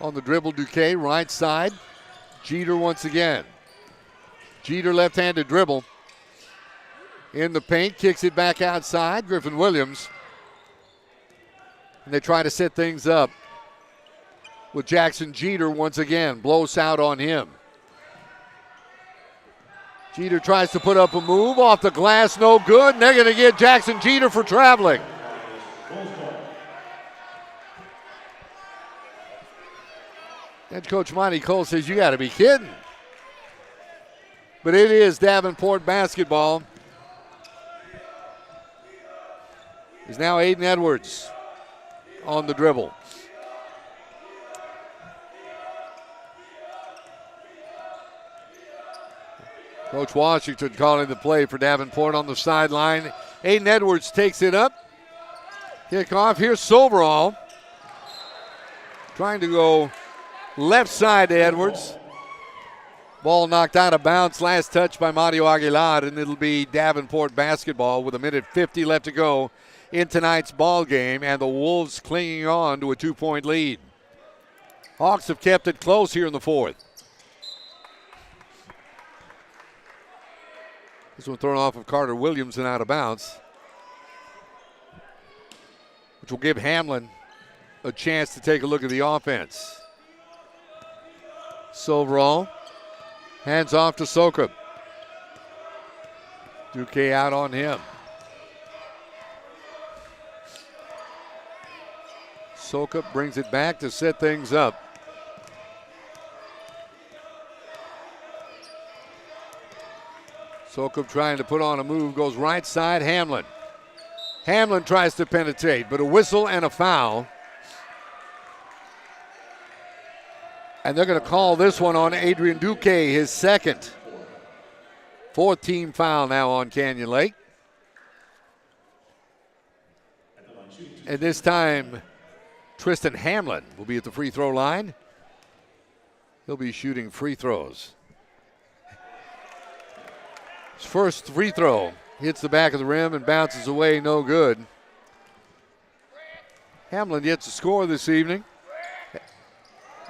On the dribble, Duque, right side. Jeter once again. Jeter left-handed dribble. In the paint, kicks it back outside. Griffin Williams. And they try to set things up with Jackson Jeter once again. Blows out on him. Jeter tries to put up a move. Off the glass, no good. And they're going to get Jackson Jeter for traveling. Head coach Monty Cole says, you got to be kidding. But it is Davenport basketball. Is now Aiden Edwards on the dribble. Coach Washington calling the play for Davenport on the sideline. Aiden Edwards takes it up. Kickoff. Here's Silverall. Trying to go left side to Edwards. Ball knocked out of bounds. Last touch by Mario Aguilar, and it'll be Davenport basketball with 1:50 left to go in tonight's ball game, and the Wolves clinging on to a 2-point lead. Hawks have kept it close here in the fourth. This one thrown off of Carter Williams and out of bounds, which will give Hamlin a chance to take a look at the offense. Silverall hands off to Sokup. Duque out on him. Sokup brings it back to set things up. Sokup trying to put on a move, goes right side, Hamlin. Hamlin tries to penetrate, but a whistle and a foul. And they're going to call this one on Adrian Duque, his second. 4th team foul now on Canyon Lake. And this time, Tristan Hamlin will be at the free throw line. He'll be shooting free throws. His first free throw hits the back of the rim and bounces away, no good. Hamlin gets a score this evening.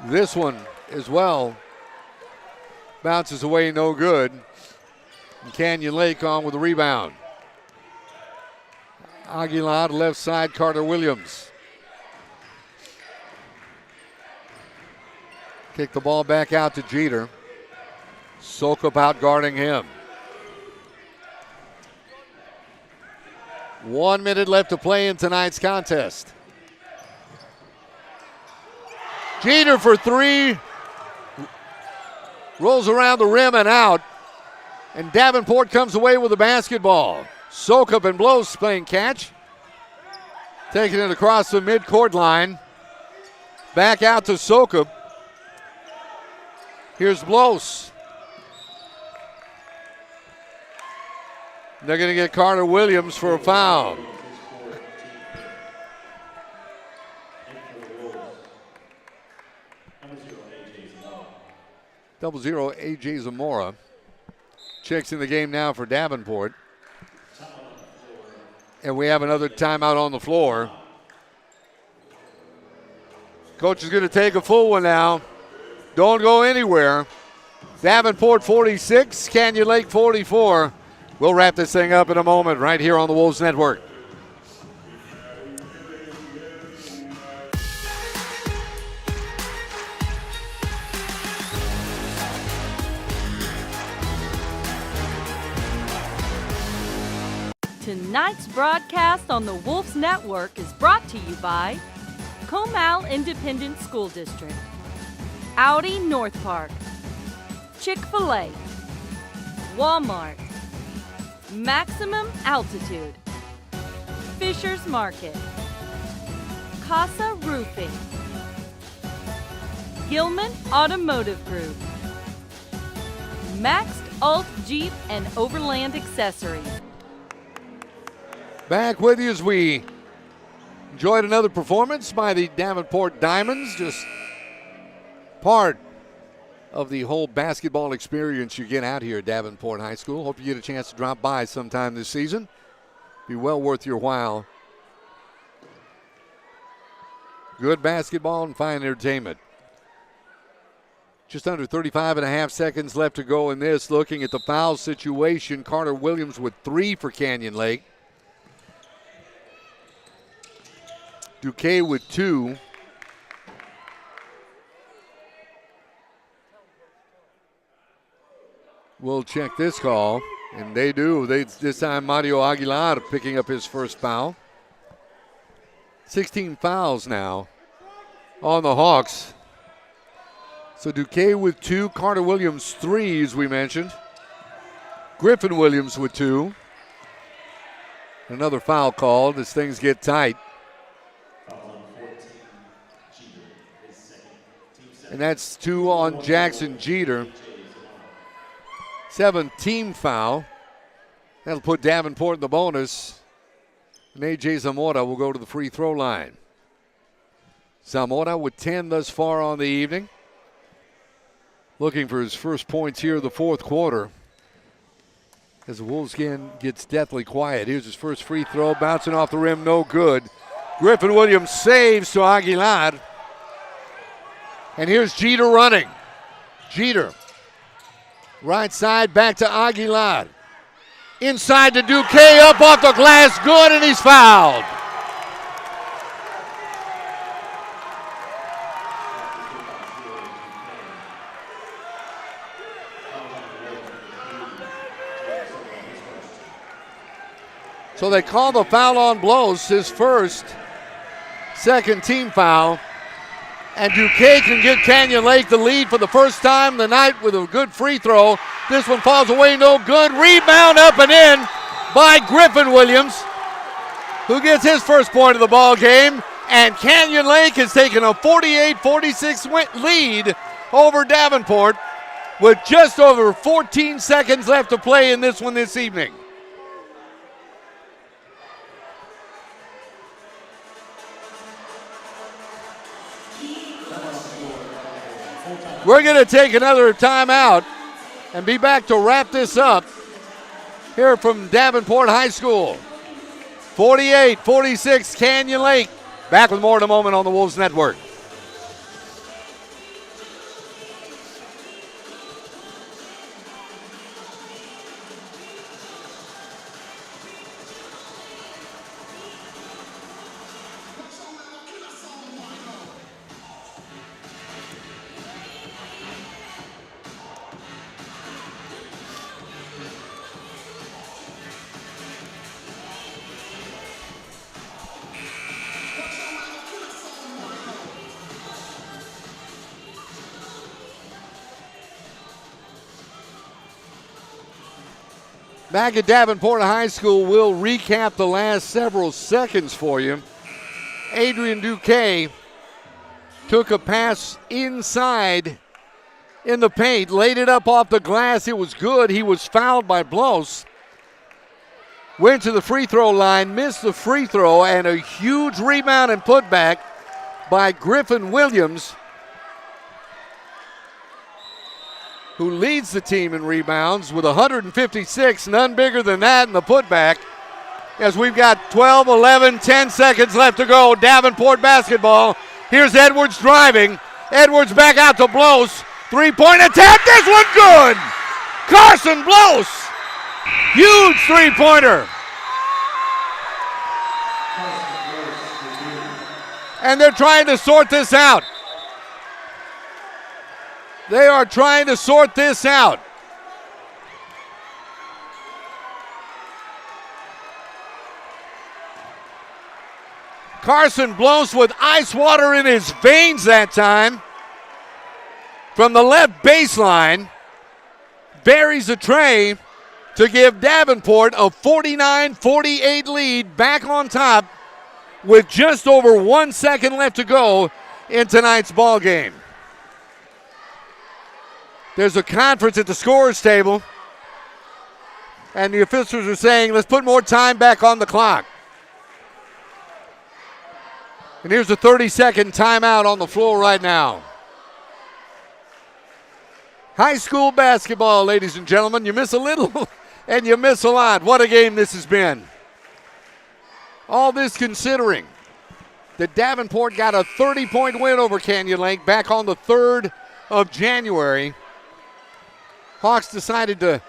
This one as well bounces away, no good. And Canyon Lake on with the rebound. Aguilar to left side, Carter Williams. Kick the ball back out to Jeter. Sokup out guarding him. 1 minute left to play in tonight's contest. Jeter for three. Rolls around the rim and out. And Davenport comes away with the basketball. Sokup and Blows playing catch. Taking it across the midcourt line. Back out to Sokup. Here's Blows. They're going to get Carter Williams for a foul. Double zero, A.J. Zamora. Checks in the game now for Davenport. And we have another timeout on the floor. Coach is going to take a full one now. Don't go anywhere. Davenport 46, Canyon Lake 44. We'll wrap this thing up in a moment right here on the Wolves Network. Tonight's broadcast on the Wolves Network is brought to you by Comal Independent School District, Audi North Park, Chick-fil-A, Walmart, Maximum Altitude, Fisher's Market, Casa Roofing, Gilman Automotive Group, Maxed Alt Jeep and Overland Accessories. Back with you as we enjoyed another performance by the Davenport Diamonds. Just part of the whole basketball experience you get out here at Davenport High School. Hope you get a chance to drop by sometime this season. Be well worth your while. Good basketball and fine entertainment. Just under 35 and a half seconds left to go in this. Looking at the foul situation, Carter Williams with 3 for Canyon Lake. Duque with 2. We'll check this call, and they do. This time Mario Aguilar picking up his first foul. 16 fouls now on the Hawks. So Duque with 2, Carter Williams 3, as we mentioned. Griffin Williams with 2. Another foul called as things get tight. And that's 2 on Jackson Jeter. 7th team foul. That'll put Davenport in the bonus. And A.J. Zamora will go to the free throw line. Zamora with 10 thus far on the evening. Looking for his first points here in the fourth quarter. As the Wolves again gets deathly quiet. Here's his first free throw. Bouncing off the rim, no good. Griffin Williams saves to Aguilar. And here's Jeter running. Jeter. Right side back to Aguilar. Inside to Duque, up off the glass, good, and he's fouled. So they call the foul on Blows, his first, second team foul. And Duque can give Canyon Lake the lead for the first time tonight with a good free throw. This one falls away, no good. Rebound up and in by Griffin Williams, who gets his first point of the ball game. And Canyon Lake has taken a 48-46 lead over Davenport with just over 14 seconds left to play in this one this evening. We're going to take another timeout and be back to wrap this up here from Davenport High School. 48-46 Canyon Lake. Back with more in a moment on the Wolves Network. Back at Davenport High School, we'll recap the last several seconds for you. Adrian Duque took a pass inside in the paint, laid it up off the glass. It was good. He was fouled by Blows. Went to the free throw line, missed the free throw, and a huge rebound and putback by Griffin Williams, who leads the team in rebounds with 156, none bigger than that in the putback. As we've got 12, 11, 10 seconds left to go. Davenport basketball. Here's Edwards driving. Edwards back out to Blows. Three-point attempt. This one good. Carson Blows. Huge three-pointer. And they're trying to sort this out. They are trying to sort this out. Carson Blows with ice water in his veins that time. From the left baseline, buries a tray to give Davenport a 49-48 lead, back on top with just over 1 second left to go in tonight's ball game. There's a conference at the scorer's table. And the officials are saying, let's put more time back on the clock. And here's a 30-second timeout on the floor right now. High school basketball, ladies and gentlemen. You miss a little and you miss a lot. What a game this has been. All this considering that Davenport got a 30-point win over Canyon Lake back on the 3rd of January. Hawks decided to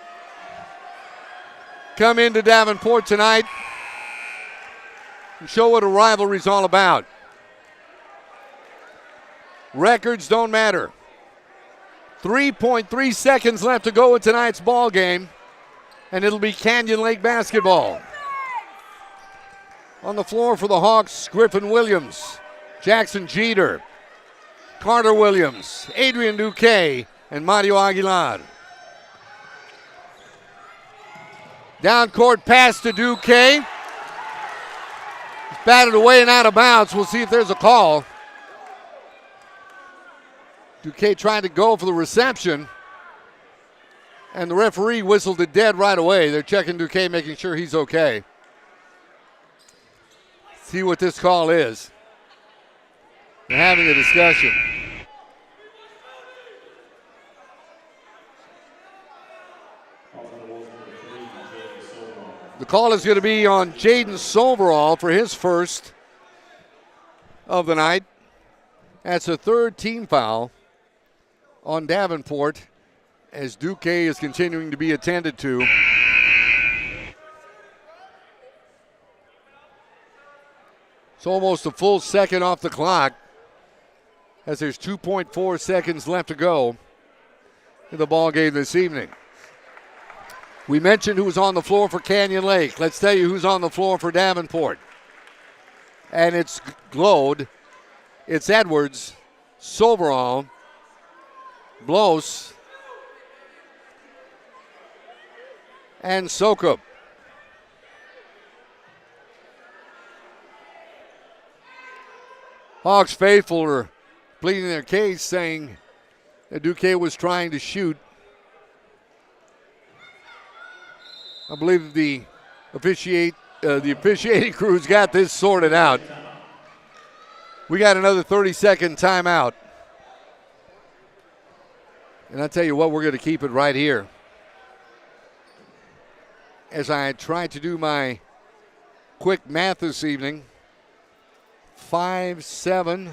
come into Davenport tonight and show what a rivalry's all about. Records don't matter. 3.3 seconds left to go in tonight's ball game, and it'll be Canyon Lake basketball. On the floor for the Hawks, Griffin Williams, Jackson Jeter, Carter Williams, Adrian Duque, and Mario Aguilar. Down court pass to Duque. It's batted away and out of bounds. We'll see if there's a call. Duque trying to go for the reception, and the referee whistled it dead right away. They're checking Duque, making sure he's okay. See what this call is. They're having a discussion. The call is going to be on Jaden Soverall for his first of the night. That's a 3rd team foul on Davenport as Duque is continuing to be attended to. It's almost a full second off the clock as there's 2.4 seconds left to go in the ball game this evening. We mentioned who was on the floor for Canyon Lake. Let's tell you who's on the floor for Davenport. And it's Glode, it's Edwards, Soverall, Blos, and Sokup. Hawks faithful are pleading their case, saying that Duque was trying to shoot. I believe the officiating crew's got this sorted out. We got another 30-second timeout. And I tell you what, we're going to keep it right here. As I try to do my quick math this evening, 5, 7,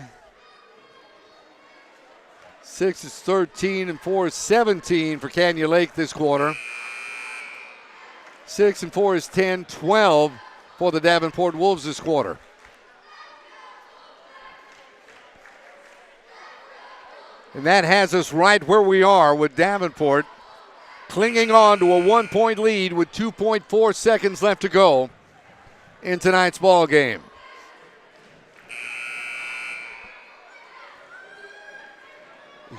6 is 13, and 4 is 17 for Canyon Lake this quarter. 6 and 4 is 10, 12 for the Davenport Wolves this quarter. And that has us right where we are with Davenport clinging on to a 1-point lead with 2.4 seconds left to go in tonight's ball game.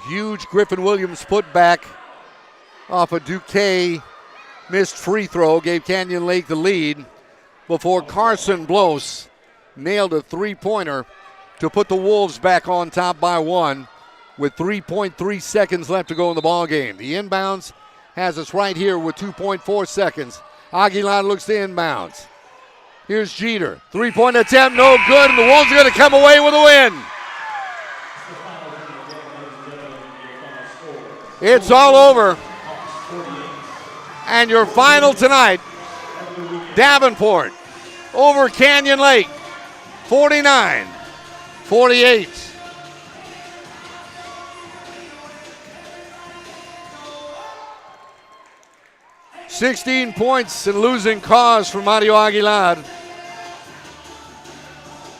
Huge Griffin Williams putback off a Duque missed free throw gave Canyon Lake the lead before Carson Blos nailed a three-pointer to put the Wolves back on top by 1 with 3.3 seconds left to go in the ball game. The inbounds has us right here with 2.4 seconds. Aguilar looks to inbounds. Here's Jeter. Three-point attempt, no good, and the Wolves are going to come away with a win. It's all over. And your final tonight, Davenport over Canyon Lake, 49-48. $16 points and losing cause for Mario Aguilar.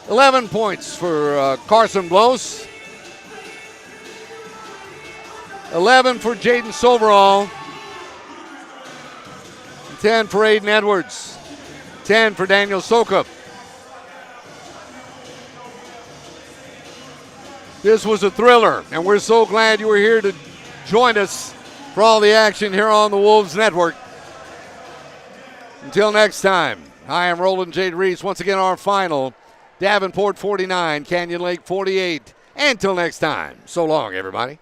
11 points for Carson Blos. 11 for Jaden Soverall. 10 for Aiden Edwards. 10 for Daniel Sokup. This was a thriller, and we're so glad you were here to join us for all the action here on the Wolves Network. Until next time, I am Roland J. Reese. Once again, our final, Davenport 49, Canyon Lake 48. Until next time, so long, everybody.